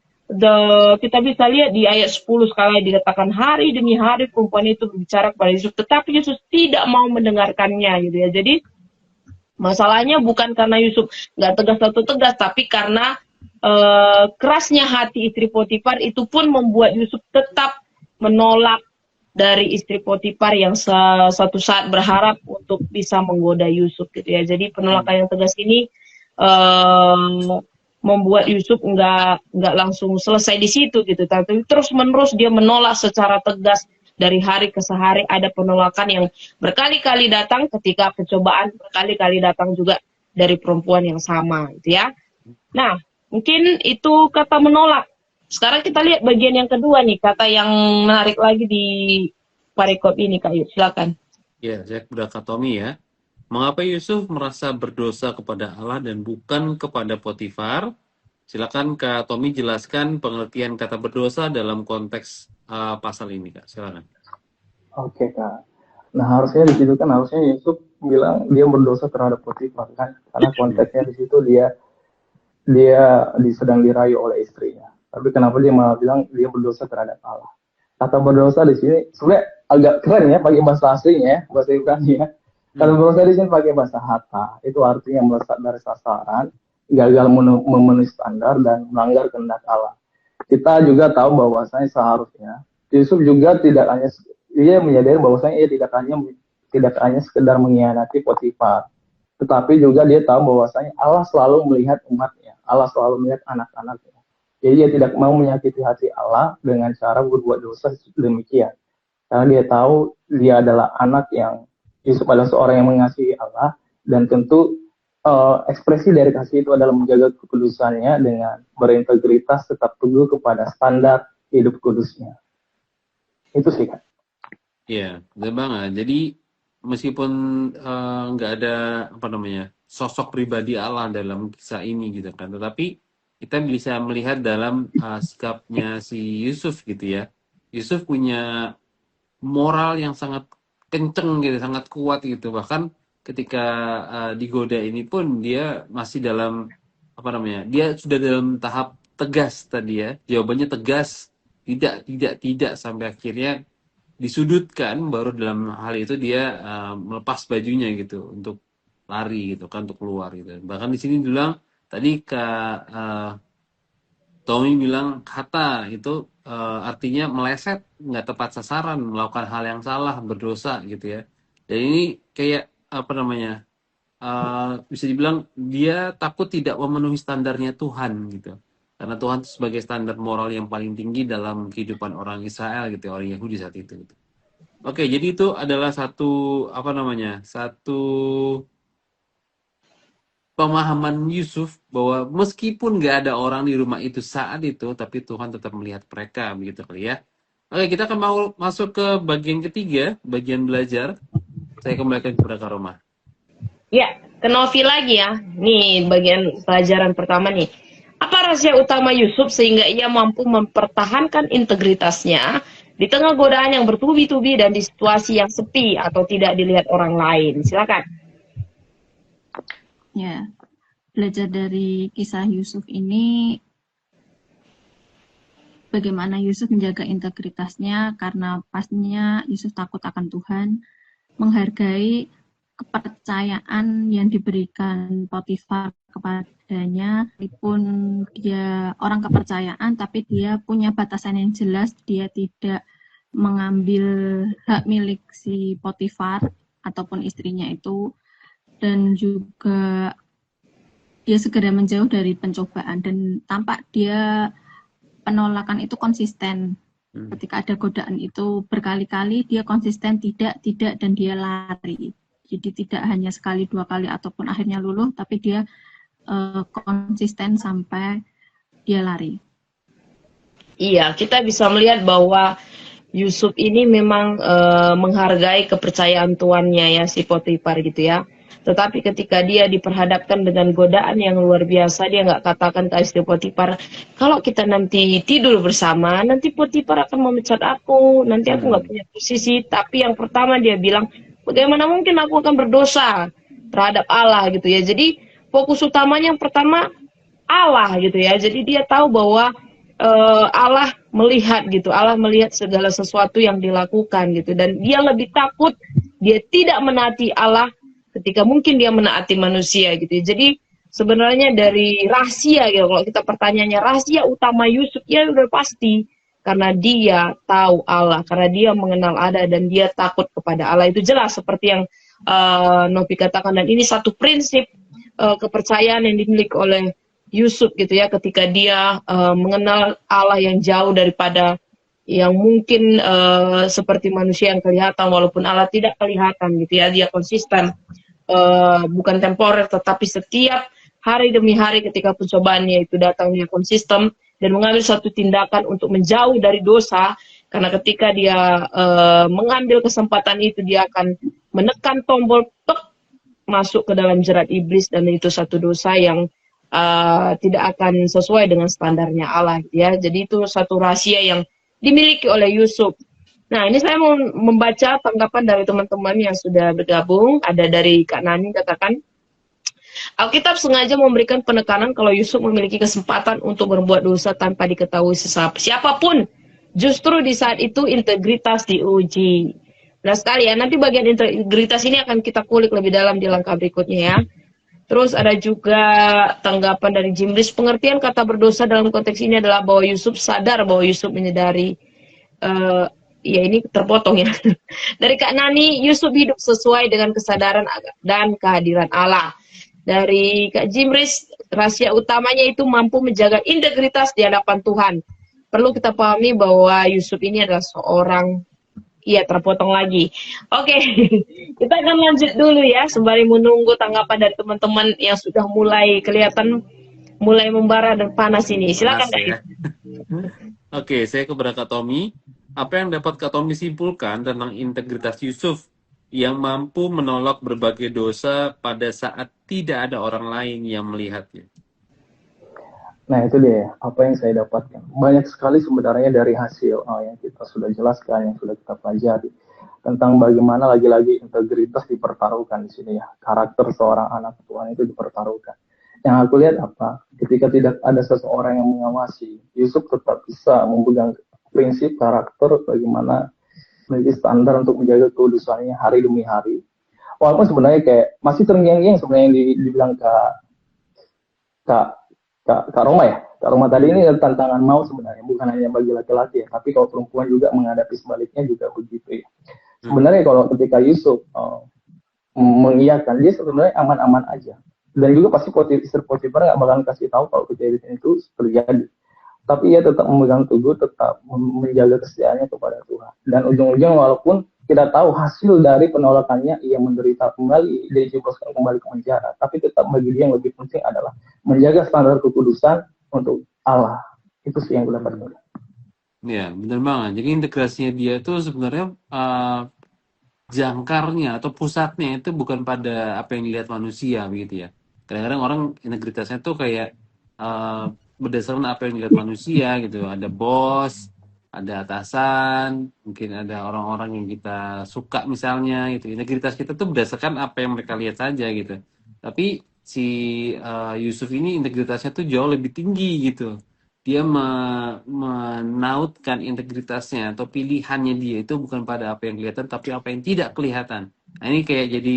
[SPEAKER 2] kita bisa lihat di ayat 10 sekali dikatakan hari demi hari perempuan itu berbicara kepada Yusuf, tetapi Yusuf tidak mau mendengarkannya gitu ya. Jadi masalahnya bukan karena Yusuf nggak tegas atau tegas, tapi karena kerasnya hati istri Potifar itu pun membuat Yusuf tetap menolak dari istri Potifar yang suatu saat berharap untuk bisa menggoda Yusuf gitu ya. Jadi penolakan yang tegas ini membuat Yusuf nggak langsung selesai di situ gitu, tapi terus menerus dia menolak secara tegas. Dari hari ke hari ada penolakan yang berkali-kali datang ketika percobaan, berkali-kali datang juga dari perempuan yang sama gitu ya. Nah, mungkin itu kata menolak. Sekarang kita lihat bagian yang kedua nih, kata yang menarik lagi di parikop ini, Kak Yus, silakan.
[SPEAKER 1] Ya, saya udah Kak Tommy ya. Mengapa Yusuf merasa berdosa kepada Allah dan bukan kepada Potifar? Silakan Kak Tommy jelaskan pengertian kata berdosa dalam konteks pasal ini, Kak. Silakan.
[SPEAKER 4] Oke, Kak. Nah, harusnya di situ kan Yusuf bilang dia berdosa terhadap Potifar kan, karena konteksnya di situ dia sedang dirayu oleh istrinya. Tapi kenapa dia malah bilang dia berdosa terhadap Allah? Kata berdosa di sini sebenarnya agak keren ya, pakai bahasa aslinya ya, bahasa Ibrani ya. Kata berdosa di sini pakai bahasa hata, itu artinya melesat dari sasaran, gagal memenuhi standar dan melanggar kehendak Allah. Kita juga tahu bahwasanya seharusnya Yusuf juga tidak hanya dia menyadari bahwasanya ia tidak hanya sekedar mengkhianati Potifar, tetapi juga dia tahu bahwasanya Allah selalu melihat umatnya, Allah selalu melihat anak-anaknya. Jadi dia tidak mau menyakiti hati Allah dengan cara berbuat dosa demikian. Karena dia tahu dia adalah anak yang Yusuf adalah seorang yang mengasihi Allah, dan tentu ekspresi dari kasih itu adalah menjaga kekudusannya dengan berintegritas tetap teguh kepada standar hidup kudusnya. Itu sih kan.
[SPEAKER 1] Iya, benar banget. Jadi meskipun nggak ada sosok pribadi Allah dalam kisah ini gitu kan, tetapi kita bisa melihat dalam sikapnya si Yusuf gitu ya. Yusuf punya moral yang sangat kenceng gitu, sangat kuat gitu. Bahkan ketika digoda ini pun dia masih dalam dia sudah dalam tahap tegas tadi ya. Jawabannya tegas, tidak sampai akhirnya disudutkan, baru dalam hal itu dia melepas bajunya gitu untuk lari gitu kan, untuk keluar gitu. Bahkan di sini bilang tadi Tommy bilang kata itu artinya meleset, nggak tepat sasaran, melakukan hal yang salah, berdosa gitu ya. Dan ini kayak bisa dibilang dia takut tidak memenuhi standarnya Tuhan gitu. Karena Tuhan itu sebagai standar moral yang paling tinggi dalam kehidupan orang Israel gitu, orang Yahudi saat itu gitu. Oke, jadi itu adalah satu pemahaman Yusuf bahwa meskipun nggak ada orang di rumah itu saat itu, tapi Tuhan tetap melihat mereka, begitu kali ya. Oke, kita akan mau masuk ke bagian ketiga, bagian belajar. Saya kembalikan kepada Kak Roma.
[SPEAKER 2] Ya, ke Novi lagi ya. Nih bagian pelajaran pertama nih. Apa rahasia utama Yusuf sehingga ia mampu mempertahankan integritasnya di tengah godaan yang bertubi-tubi dan di situasi yang sepi atau tidak dilihat orang lain? Silakan.
[SPEAKER 3] Ya, belajar dari kisah Yusuf ini, bagaimana Yusuf menjaga integritasnya, karena pastinya Yusuf takut akan Tuhan, menghargai kepercayaan yang diberikan Potifar kepadanya, meskipun dia orang kepercayaan, tapi dia punya batasan yang jelas, dia tidak mengambil hak milik si Potifar ataupun istrinya itu, dan juga dia segera menjauh dari pencobaan, dan tampak dia penolakan itu konsisten. Ketika ada godaan itu berkali-kali dia konsisten tidak dan dia lari. Jadi tidak hanya sekali dua kali ataupun akhirnya luluh, tapi dia konsisten sampai dia lari.
[SPEAKER 2] Iya, kita bisa melihat bahwa Yusuf ini memang menghargai kepercayaan tuannya ya, si Potifar gitu ya. Tetapi ketika dia diperhadapkan dengan godaan yang luar biasa, dia nggak katakan ke istri Potifar, kalau kita nanti tidur bersama, nanti Potifar akan memecat aku, nanti aku nggak punya posisi. Tapi yang pertama dia bilang, bagaimana mungkin aku akan berdosa terhadap Allah gitu ya. Jadi fokus utamanya yang pertama Allah gitu ya. Jadi dia tahu bahwa Allah melihat gitu, Allah melihat segala sesuatu yang dilakukan gitu, dan dia lebih takut dia tidak menaati Allah ketika mungkin dia menaati manusia gitu. Jadi sebenarnya dari rahasia gitu, kalau kita pertanyaannya rahasia utama Yusuf ya udah pasti karena dia tahu Allah, karena dia mengenal Allah dan dia takut kepada Allah. Itu jelas seperti yang Novi katakan, dan ini satu prinsip kepercayaan yang dimiliki oleh Yusuf gitu ya, ketika dia mengenal Allah yang jauh daripada yang mungkin seperti manusia yang kelihatan, walaupun Allah tidak kelihatan gitu ya, dia konsisten, bukan temporer, tetapi setiap hari demi hari ketika pencobaannya itu datang, dia konsisten dan mengambil satu tindakan untuk menjauh dari dosa, karena ketika dia mengambil kesempatan itu, dia akan menekan tombol masuk ke dalam jerat iblis, dan itu satu dosa yang tidak akan sesuai dengan standarnya Allah ya. Jadi itu satu rahasia yang dimiliki oleh Yusuf. Nah, ini saya mau membaca tanggapan dari teman-teman yang sudah bergabung. Ada dari Kak Nani katakan, Alkitab sengaja memberikan penekanan kalau Yusuf memiliki kesempatan untuk berbuat dosa tanpa diketahui siapapun. Justru di saat itu integritas diuji. Nah sekali ya, nanti bagian integritas ini akan kita kulik lebih dalam di langkah berikutnya ya. Terus ada juga tanggapan dari Jimris, pengertian kata berdosa dalam konteks ini adalah bahwa Yusuf sadar bahwa Yusuf menyadari, ya ini terpotong ya. Dari Kak Nani, Yusuf hidup sesuai dengan kesadaran dan kehadiran Allah. Dari Kak Jimris, rahasia utamanya itu mampu menjaga integritas di hadapan Tuhan. Perlu kita pahami bahwa Yusuf ini adalah seorang, iya terpotong lagi. Oke, kita akan lanjut dulu ya, sembari menunggu tanggapan dari teman-teman yang sudah mulai kelihatan, mulai membara dan panas ini. Silakan Kak.
[SPEAKER 1] Ya. Oke, saya ke Kak Tommy. Apa yang dapat Kak Tommy simpulkan tentang integritas Yusuf yang mampu menolak berbagai dosa pada saat tidak ada orang lain yang melihatnya?
[SPEAKER 4] Nah itu dia, apa yang saya dapatkan. Banyak sekali sebenarnya dari hasil yang kita sudah jelaskan, yang sudah kita pelajari. Tentang bagaimana lagi-lagi integritas dipertaruhkan di sini ya. Karakter seorang anak Tuhan itu dipertaruhkan. Yang aku lihat apa, ketika tidak ada seseorang yang mengawasi, Yusuf tetap bisa memegang prinsip karakter bagaimana memiliki standar untuk menjaga kekudusannya hari demi hari. Walaupun sebenarnya kayak masih terngiang-ngiang sebenarnya yang dibilang Kak Roma ya. Kak Roma tadi ini tantangan mau sebenarnya, bukan hanya bagi laki-laki ya, tapi kalau perempuan juga menghadapi sebaliknya juga begitu ya. Sebenarnya kalau ketika Yusuf mengiyakan, dia sebenarnya aman-aman aja. Dan juga pasti istri Potifar nggak bakalan kasih tahu kalau kejadian itu terjadi. Tapi ia tetap memegang teguh, tetap menjaga kesetiaannya kepada Tuhan. Dan ujung-ujung walaupun kita tahu hasil dari penolakannya, ia menderita kembali, dijebloskan kembali ke penjara. Tapi tetap bagi dia yang lebih penting adalah menjaga standar kekudusan untuk Allah. Itu sih yang gue dapatkan.
[SPEAKER 1] Ya, benar banget. Jadi integrasinya dia itu sebenarnya jangkarnya atau pusatnya itu bukan pada apa yang dilihat manusia, begitu ya. Kadang-kadang orang integritasnya tuh kayak berdasarkan apa yang dilihat manusia gitu. Ada bos, ada atasan, mungkin ada orang-orang yang kita suka misalnya gitu. Integritas kita tuh berdasarkan apa yang mereka lihat saja gitu. Tapi si Yusuf ini integritasnya tuh jauh lebih tinggi gitu. Dia menautkan integritasnya atau pilihannya dia itu bukan pada apa yang kelihatan tapi apa yang tidak kelihatan. Nah, ini kayak jadi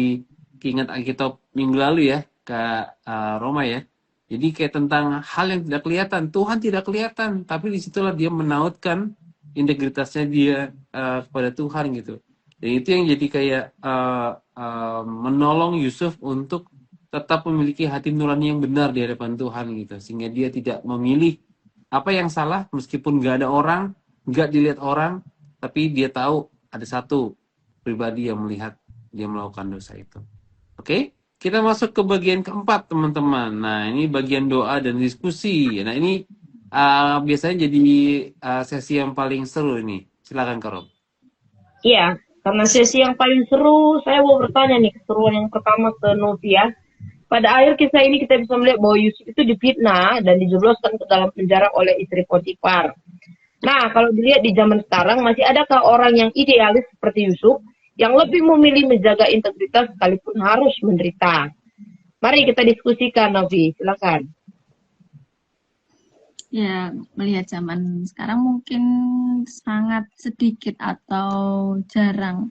[SPEAKER 1] keinget Alkitab minggu lalu ya, Kak Roma ya. Jadi kayak tentang hal yang tidak kelihatan, Tuhan tidak kelihatan, tapi disitulah dia menautkan integritasnya dia kepada Tuhan gitu. Dan itu yang jadi kayak menolong Yusuf untuk tetap memiliki hati nurani yang benar di hadapan Tuhan gitu, sehingga dia tidak memilih apa yang salah meskipun nggak ada orang, nggak dilihat orang, tapi dia tahu ada satu pribadi yang melihat dia melakukan dosa itu. Oke? Kita masuk ke bagian keempat, teman-teman. Nah, ini bagian doa dan diskusi. Nah, ini biasanya jadi sesi yang paling seru ini. Silakan, Kak Rob.
[SPEAKER 2] Iya, karena sesi yang paling seru, saya mau bertanya nih, keseruan yang pertama ke Novia. Pada akhir kisah ini kita bisa melihat bahwa Yusuf itu difitnah dan dijebloskan ke dalam penjara oleh istri Potifar. Nah, kalau dilihat di zaman sekarang, masih adakah orang yang idealis seperti Yusuf yang lebih memilih menjaga integritas sekalipun harus menderita? Mari kita diskusikan, Novi. Silakan.
[SPEAKER 3] Ya, melihat zaman sekarang mungkin sangat sedikit atau jarang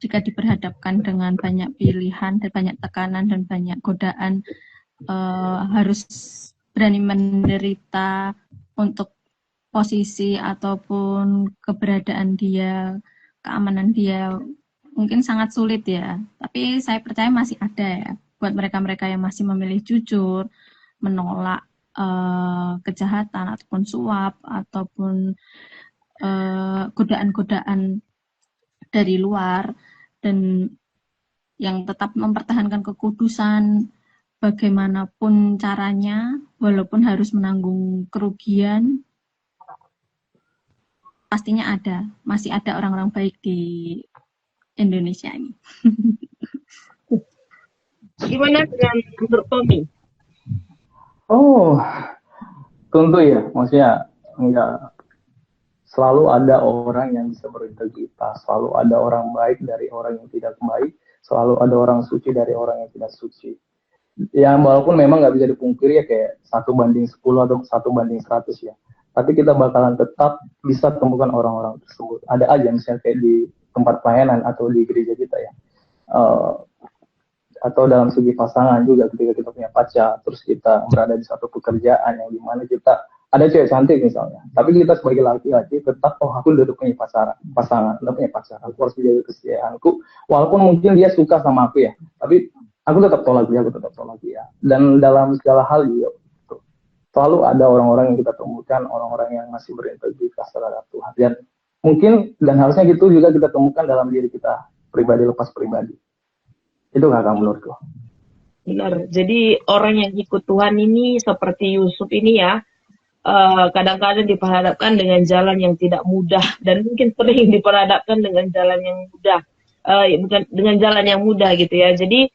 [SPEAKER 3] jika diperhadapkan dengan banyak pilihan dan banyak tekanan dan banyak godaan, harus berani menderita untuk posisi ataupun keberadaan dia, keamanan dia, mungkin sangat sulit ya. Tapi saya percaya masih ada ya buat mereka-mereka yang masih memilih jujur, menolak kejahatan ataupun suap ataupun godaan-godaan dari luar, dan yang tetap mempertahankan kekudusan bagaimanapun caranya, walaupun harus menanggung kerugian. Pastinya masih ada orang-orang baik di Indonesia ini.
[SPEAKER 2] Gimana dengan menurut Tommy?
[SPEAKER 4] Oh, tentu ya, maksudnya enggak selalu ada orang yang bisa berintegritas, selalu ada orang baik dari orang yang tidak baik, selalu ada orang suci dari orang yang tidak suci. Ya walaupun memang nggak bisa dipungkiri ya kayak 1:10 atau 1:100 ya. Tapi kita bakalan tetap bisa temukan orang-orang tersebut. Ada aja misalnya kayak di tempat pelayanan atau di gereja kita ya. Eh, atau dalam segi pasangan juga ketika kita punya pacar, terus kita berada di satu pekerjaan yang dimana kita ada cewek cantik misalnya, tapi kita sebagai laki-laki tetap aku udah punya pasangan, udah punya pacar, aku harus menjaga kesetiaanku, walaupun mungkin dia suka sama aku ya, tapi aku tetap tolak dia. Dan dalam segala hal juga selalu ada orang-orang yang kita temukan, orang-orang yang masih berintegritas terhadap Tuhan. Dan mungkin dan harusnya gitu juga kita temukan dalam diri kita pribadi lepas pribadi. Itu kakak menurutku.
[SPEAKER 2] Benar. Jadi orang yang ikut Tuhan ini seperti Yusuf ini ya, kadang-kadang diperhadapkan dengan jalan yang tidak mudah dan mungkin sering diperhadapkan dengan jalan yang mudah, bukan dengan jalan yang mudah gitu ya. Jadi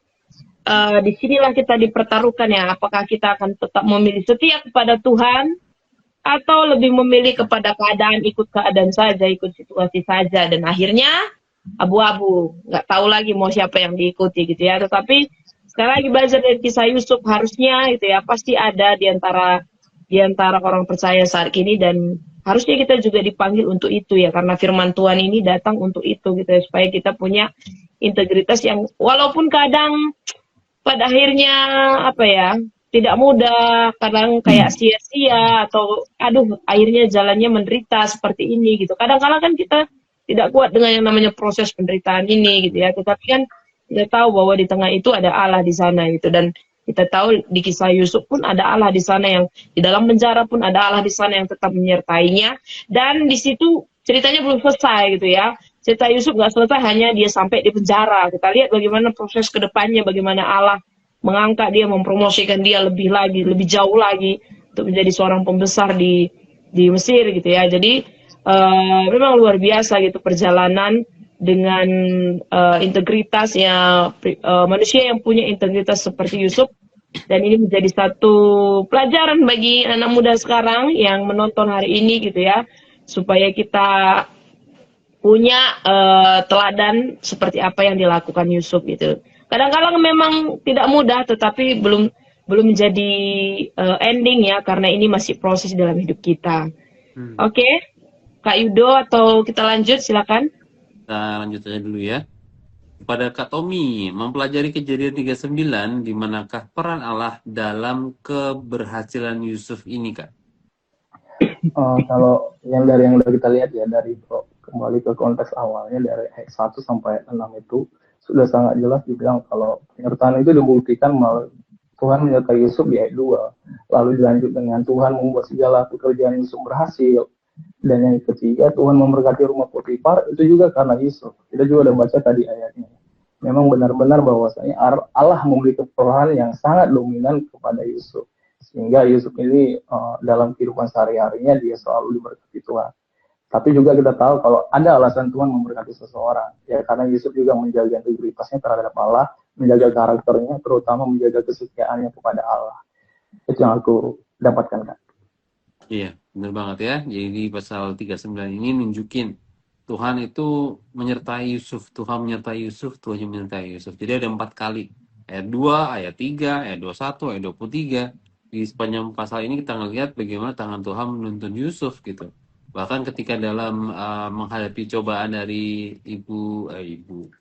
[SPEAKER 2] disinilah kita dipertaruhkan ya, apakah kita akan tetap memilih setia kepada Tuhan atau lebih memilih kepada keadaan, ikut keadaan saja, ikut situasi saja, dan akhirnya abu-abu, nggak tahu lagi mau siapa yang diikuti gitu ya. Tetapi sekali lagi belajar dari kisah Yusuf, harusnya gitu ya, pasti ada di antara orang percaya saat ini, dan harusnya kita juga dipanggil untuk itu ya, karena firman Tuhan ini datang untuk itu gitu ya, supaya kita punya integritas yang walaupun kadang pada akhirnya apa ya, tidak mudah, kadang kayak sia-sia atau aduh akhirnya jalannya menderita seperti ini gitu. Kadang-kadang kan kita tidak kuat dengan yang namanya proses penderitaan ini gitu ya, tetapi kan kita tahu bahwa di tengah itu ada Allah di sana gitu, dan kita tahu di kisah Yusuf pun ada Allah di sana, yang di dalam penjara pun ada Allah di sana yang tetap menyertainya, dan di situ ceritanya belum selesai gitu ya. Cerita Yusuf nggak selesai hanya dia sampai di penjara. Kita lihat bagaimana proses kedepannya, bagaimana Allah mengangkat dia, mempromosikan dia lebih lagi, lebih jauh lagi untuk menjadi seorang pembesar di Mesir gitu ya. Jadi memang luar biasa gitu perjalanan dengan integritas ya, manusia yang punya integritas seperti Yusuf. Dan ini menjadi satu pelajaran bagi anak muda sekarang yang menonton hari ini gitu ya, supaya kita punya teladan seperti apa yang dilakukan Yusuf gitu. Kadang-kadang memang tidak mudah, tetapi belum menjadi ending ya, karena ini masih proses dalam hidup kita. Oke, Kak Yudo atau kita lanjut, silakan.
[SPEAKER 1] Kita lanjut aja dulu ya. Kepada Kak Tommy, mempelajari kejadian 39, di manakah peran Allah dalam keberhasilan Yusuf ini, Kak?
[SPEAKER 4] Kalau yang udah kita lihat ya, dari kembali ke konteks awalnya dari ayat 1 sampai 6 itu sudah sangat jelas dibilang kalau penyertaan itu dibuktikan melalui Tuhan menyertai Yusuf di ayat 2. Lalu dilanjut dengan Tuhan membuat segala pekerjaan Yusuf berhasil. Dan yang ketiga, Tuhan memberkati rumah Potifar, itu juga karena Yusuf. Kita juga udah baca tadi ayatnya. Memang benar-benar bahwasanya Allah memberi peran yang sangat dominan kepada Yusuf. Sehingga Yusuf ini dalam kehidupan sehari-harinya dia selalu diberkati Tuhan. Tapi juga kita tahu kalau ada alasan Tuhan memberkati seseorang, ya karena Yusuf juga menjaga integritasnya terhadap Allah, menjaga karakternya, terutama menjaga kesetiaannya kepada Allah. Itu yang aku dapatkan, Kak.
[SPEAKER 1] Iya, benar banget ya. Jadi pasal 39 ini nunjukin Tuhan itu menyertai Yusuf, Tuhan menyertai Yusuf, Tuhan menyertai Yusuf. Jadi ada 4 kali. Ayat 2, ayat 3, ayat 21, ayat 23. Di sepanjang pasal ini kita ngelihat bagaimana tangan Tuhan menuntun Yusuf gitu. Bahkan ketika dalam menghadapi cobaan dari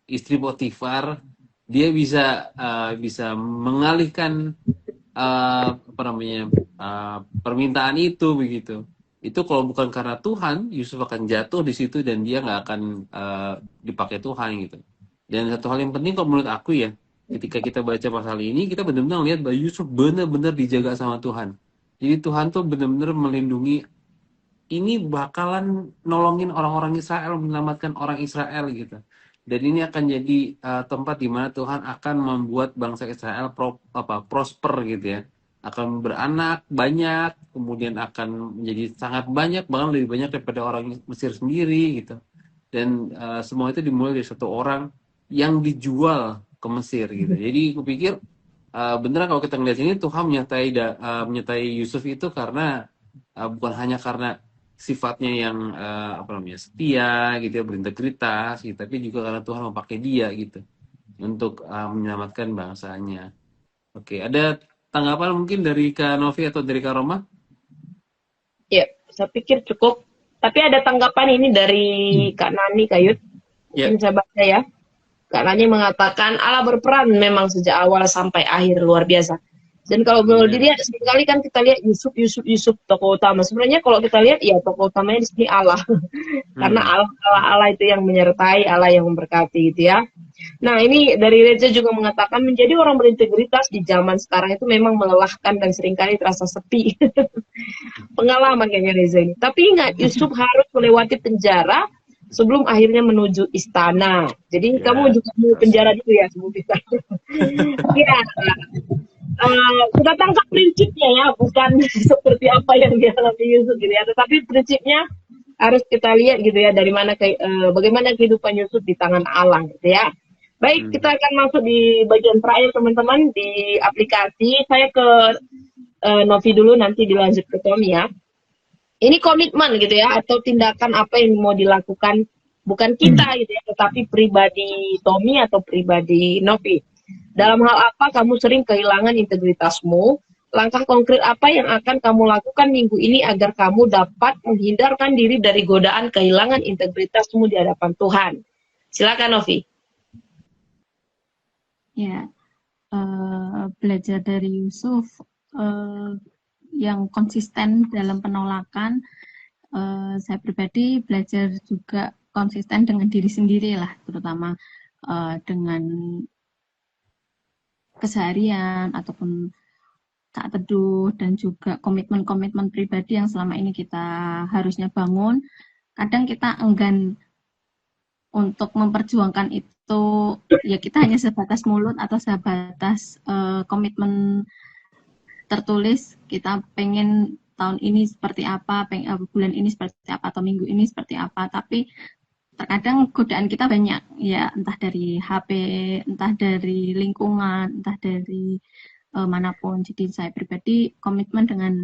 [SPEAKER 1] istri Potifar, dia bisa mengalihkan permintaan itu begitu. Itu kalau bukan karena Tuhan, Yusuf akan jatuh di situ dan dia nggak akan dipakai Tuhan gitu. Dan satu hal yang penting kalau menurut aku ya, ketika kita baca pasal ini, kita benar-benar lihat bahwa Yusuf benar-benar dijaga sama Tuhan. Jadi Tuhan tuh benar-benar melindungi, ini bakalan nolongin orang-orang Israel, menyelamatkan orang Israel gitu. Dan ini akan jadi tempat di mana Tuhan akan membuat bangsa Israel prosper gitu ya. Akan beranak banyak, kemudian akan menjadi sangat banyak, bahkan lebih banyak daripada orang Mesir sendiri gitu. Dan semua itu dimulai dari satu orang yang dijual ke Mesir gitu. Jadi aku pikir beneran kalau kita ngeliat ini Tuhan menyertai Yusuf itu karena bukan hanya karena sifatnya yang setia gitu ya, berintegritas gitu, tapi juga karena Tuhan memakai dia gitu untuk menyelamatkan bangsanya. Oke, ada tanggapan mungkin dari Kak Novi atau dari Kak Roma?
[SPEAKER 2] Ya, saya pikir cukup. Tapi ada tanggapan ini dari Kak Nani Kayut.
[SPEAKER 1] Ya.
[SPEAKER 2] Mungkin saya baca ya. Kak Nani mengatakan Allah berperan memang sejak awal sampai akhir, luar biasa. Dan kalau boleh dilihat seringkali kan kita lihat Yusuf tokoh utama. Sebenarnya kalau kita lihat ya tokoh utamanya di sini Allah. Karena Allah itu yang menyertai, Allah yang memberkati gitu ya. Nah, ini dari Reza juga mengatakan menjadi orang berintegritas di zaman sekarang itu memang melelahkan dan seringkali terasa sepi. Pengalaman kayaknya Reza ini. Tapi ingat, Yusuf harus melewati penjara sebelum akhirnya menuju istana. Jadi kamu juga mau penjara dulu ya sebelum bisa. Ya, kita tangkap prinsipnya ya, bukan seperti apa yang dialami Yusuf gitu ya. Tetapi prinsipnya harus kita lihat gitu ya, dari mana bagaimana kehidupan Yusuf di tangan Allah gitu ya. Baik, kita akan masuk di bagian terakhir teman-teman di aplikasi. Saya ke Novi dulu, nanti dilanjut ke Tommy ya. Ini komitmen gitu ya, atau tindakan apa yang mau dilakukan, bukan kita gitu ya, tetapi pribadi Tommy atau pribadi Novi. Dalam hal apa kamu sering kehilangan integritasmu? Langkah konkret apa yang akan kamu lakukan minggu ini agar kamu dapat menghindarkan diri dari godaan kehilangan integritasmu di hadapan Tuhan? Silakan Novi.
[SPEAKER 3] Ya, belajar dari Yusuf yang konsisten dalam penolakan. Saya pribadi belajar juga konsisten dengan diri sendiri lah, terutama dengan keseharian ataupun saat teduh, dan juga komitmen-komitmen pribadi yang selama ini kita harusnya bangun. Kadang kita enggan untuk memperjuangkan itu, ya kita hanya sebatas mulut atau sebatas komitmen tertulis. Kita pengen tahun ini seperti apa, bulan ini seperti apa, atau minggu ini seperti apa, tapi terkadang godaan kita banyak ya, entah dari HP, entah dari lingkungan, entah dari manapun. Jadi saya pribadi komitmen dengan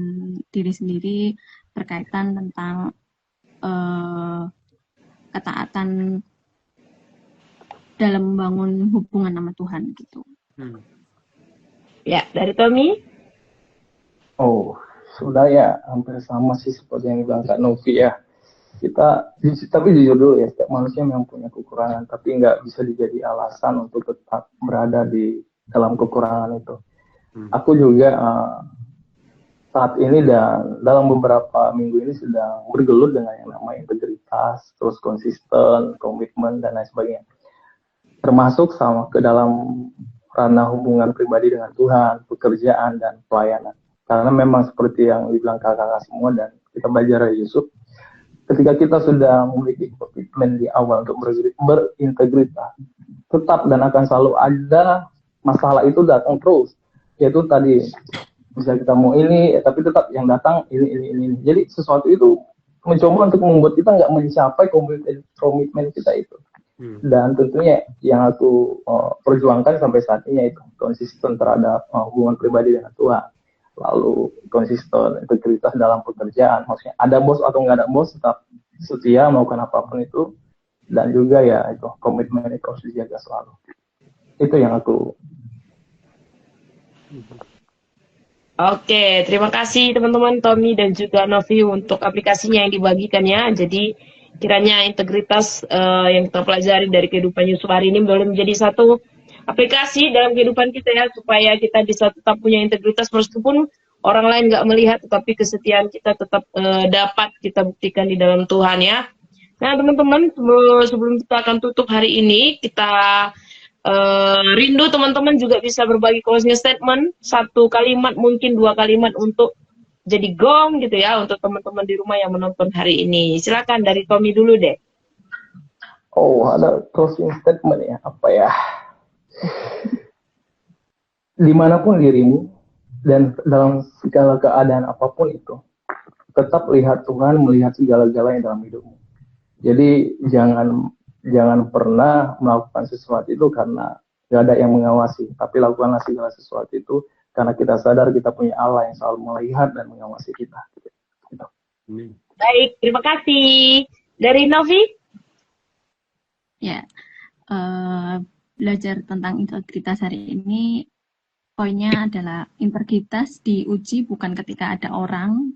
[SPEAKER 3] diri sendiri berkaitan tentang ketaatan dalam membangun hubungan sama Tuhan gitu.
[SPEAKER 2] Ya, dari Tommy?
[SPEAKER 4] Oh, sudah ya, hampir sama sih seperti yang dibilang Kak Novi ya. Tapi jujur dulu ya, setiap manusia memang punya kekurangan, tapi nggak bisa dijadi alasan untuk tetap berada di dalam kekurangan itu. Aku juga saat ini dan dalam beberapa minggu ini sedang bergelut dengan yang namanya integritas, terus konsisten, komitmen, dan lain sebagainya. Termasuk sama ke dalam ranah hubungan pribadi dengan Tuhan, pekerjaan, dan pelayanan. Karena memang seperti yang dibilang kakak-kakak semua, dan kita belajar dari Yusuf, ketika kita sudah memiliki komitmen di awal untuk berintegritas, tetap dan akan selalu ada masalah itu datang terus. Yaitu tadi, bisa kita mau ini, tapi tetap yang datang ini. Jadi sesuatu itu mencoba untuk membuat kita nggak mencapai komitmen kita itu. Dan tentunya yang aku perjuangkan sampai saat ini yaitu konsisten terhadap hubungan pribadi dengan Tuhan. Lalu konsisten, integritas dalam pekerjaan. Maksudnya ada bos atau nggak ada bos, tetap setia melakukan apapun itu. Dan juga ya itu komitmen itu harus dijaga selalu. Itu yang aku.
[SPEAKER 2] Oke, terima kasih teman-teman Tommy dan juga Novi untuk aplikasinya yang dibagikannya. Jadi kiranya integritas yang kita pelajari dari kehidupan Yusuf hari ini boleh menjadi satu aplikasi dalam kehidupan kita ya, supaya kita bisa tetap punya integritas meskipun orang lain nggak melihat, tetapi kesetiaan kita tetap dapat kita buktikan di dalam Tuhan ya. Nah teman-teman, sebelum kita akan tutup hari ini, kita rindu teman-teman juga bisa berbagi closing statement, 1 kalimat mungkin 2 kalimat untuk jadi gong gitu ya untuk teman-teman di rumah yang menonton hari ini. Silakan dari Tommy dulu deh.
[SPEAKER 4] Oh, ada closing statement ya, apa ya? Dimanapun dirimu dan dalam segala keadaan apapun itu, tetap lihat Tuhan melihat segala-galanya dalam hidupmu. Jadi jangan pernah melakukan sesuatu itu karena gak ada yang mengawasi, tapi lakukanlah segala sesuatu itu karena kita sadar kita punya Allah yang selalu melihat dan mengawasi kita. Gitu.
[SPEAKER 2] Baik, terima kasih. Dari Novi?
[SPEAKER 3] Ya, belajar tentang integritas hari ini, poinnya adalah integritas diuji bukan ketika ada orang,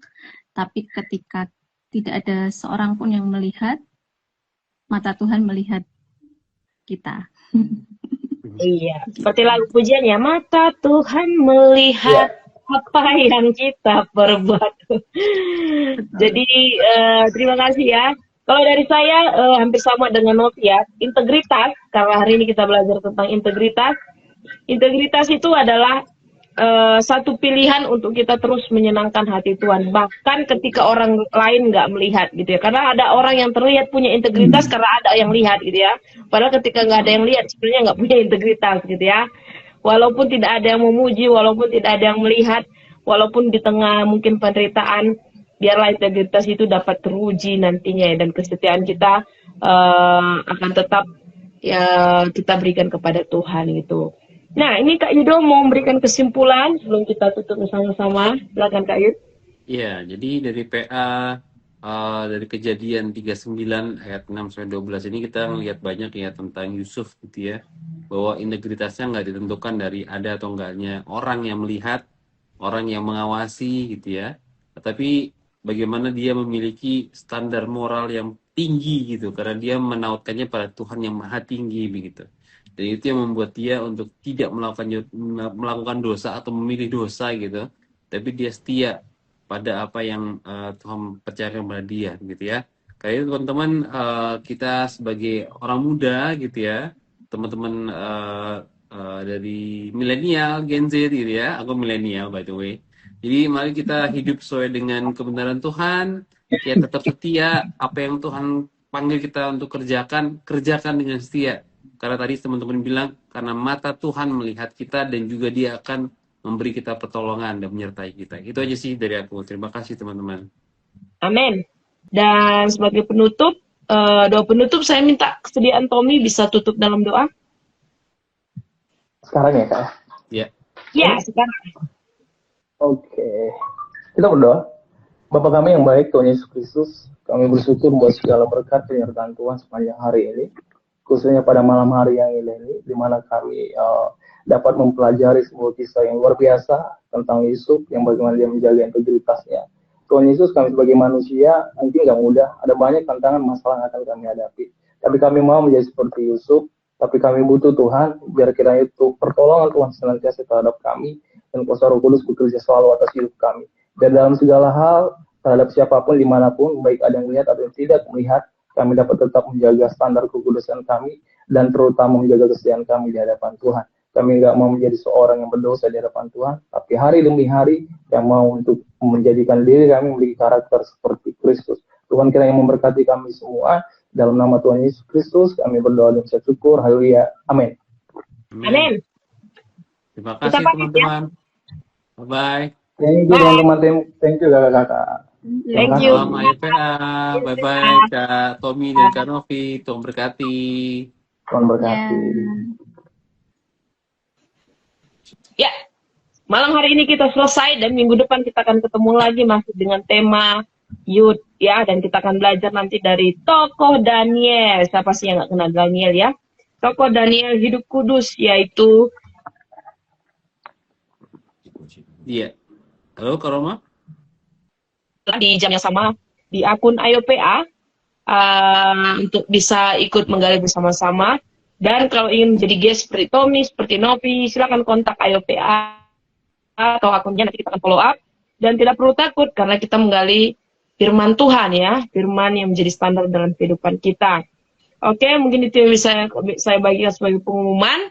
[SPEAKER 3] tapi ketika tidak ada seorang pun yang melihat, mata Tuhan melihat kita.
[SPEAKER 2] Iya, seperti lagu pujian ya, mata Tuhan melihat apa yang kita perbuat. Jadi terima kasih ya. Kalau dari saya hampir sama dengan Novi ya, integritas, karena hari ini kita belajar tentang integritas. Integritas itu adalah satu pilihan untuk kita terus menyenangkan hati Tuhan, bahkan ketika orang lain nggak melihat gitu ya, karena ada orang yang terlihat punya integritas karena ada yang lihat gitu ya, padahal ketika nggak ada yang lihat sebenarnya nggak punya integritas gitu ya. Walaupun tidak ada yang memuji, walaupun tidak ada yang melihat, walaupun di tengah mungkin penderitaan, biarlah integritas itu dapat teruji nantinya ya, dan kesetiaan kita akan tetap ya kita berikan kepada Tuhan gitu. Nah, ini Kak Yudo mau memberikan kesimpulan sebelum kita tutup bersama-sama. Silakan Kak Yud.
[SPEAKER 1] Iya, jadi dari PA dari Kejadian 39 ayat 6 sampai 12 ini kita melihat banyak ya tentang Yusuf gitu ya. Bahwa integritasnya nggak ditentukan dari ada atau enggaknya orang yang melihat, orang yang mengawasi gitu ya. Tetapi bagaimana dia memiliki standar moral yang tinggi gitu karena dia menautkannya pada Tuhan yang maha tinggi begitu. Dan itu yang membuat dia untuk tidak melakukan dosa atau memilih dosa gitu, tapi dia setia pada apa yang Tuhan percayakan pada dia gitu ya. Kayak teman-teman kita sebagai orang muda gitu ya, teman-teman dari milenial, Gen Z gitu ya, aku milenial by the way. Jadi mari kita hidup sesuai dengan kebenaran Tuhan, ya tetap setia, apa yang Tuhan panggil kita untuk kerjakan dengan setia. Karena tadi teman-teman bilang, karena mata Tuhan melihat kita dan juga dia akan memberi kita pertolongan dan menyertai kita. Itu aja sih dari aku. Terima kasih teman-teman.
[SPEAKER 2] Amin. Dan sebagai penutup, doa penutup saya minta kesediaan Tommy bisa tutup dalam doa.
[SPEAKER 4] Sekarang ya Kak?
[SPEAKER 1] Ya.
[SPEAKER 2] Ya, sekarang.
[SPEAKER 4] Oke. Kita berdoa. Bapa kami yang baik, Tuhan Yesus Kristus, kami bersyukur buat segala berkat penyertaan Tuhan sepanjang hari ini. Khususnya pada malam hari yang indah ini, di mana kami dapat mempelajari sebuah kisah yang luar biasa tentang Yusuf, yang bagaimana dia menjaga integritasnya. Tuhan Yesus, kami sebagai manusia mungkin nggak mudah, ada banyak tantangan masalah yang akan kami hadapi. Tapi kami mau menjadi seperti Yusuf, tapi kami butuh Tuhan, biar kiranya itu pertolongan Tuhan senantiasa terhadap kami, dan Kuasa Roh Kudus bekerja selalu atas hidup kami. Dan dalam segala hal, terhadap siapapun, dimanapun, baik ada yang melihat atau yang tidak melihat, kami dapat tetap menjaga standar kekudusan kami dan terutama menjaga kesetiaan kami di hadapan Tuhan. Kami nggak mau menjadi seorang yang berdosa di hadapan Tuhan, tapi hari demi hari yang mau untuk menjadikan diri kami memiliki karakter seperti Kristus. Tuhan kiranya memberkati kami semua. Dalam nama Tuhan Yesus Kristus, kami berdoa dan bersyukur. Haleluya. Amin.
[SPEAKER 2] Amin.
[SPEAKER 1] Terima kasih teman-teman. Bye-bye.
[SPEAKER 4] Thank you teman-teman. Thank you kakak-kakak.
[SPEAKER 2] Thank you.
[SPEAKER 1] Salam IPA. Bye-bye Kak Tommy dan Kak Novi. Tuhan berkati.
[SPEAKER 4] Tuhan berkati.
[SPEAKER 2] Ya, malam hari ini kita selesai dan minggu depan kita akan ketemu lagi masih dengan tema Youth ya, dan kita akan belajar nanti dari tokoh Daniel. Siapa sih yang nggak kenal Daniel ya? Tokoh Daniel hidup kudus, yaitu
[SPEAKER 1] Iya. Halo Kak Roma.
[SPEAKER 2] di jam yang sama di akun IOPA untuk bisa ikut menggali bersama-sama. Dan kalau ingin menjadi guest seperti Tommy, seperti Novi, silakan kontak IOPA atau akunnya, nanti kita akan follow up. Dan tidak perlu takut karena kita menggali firman Tuhan ya, firman yang menjadi standar dalam kehidupan kita. Oke, mungkin itu yang bisa saya bagikan sebagai pengumuman.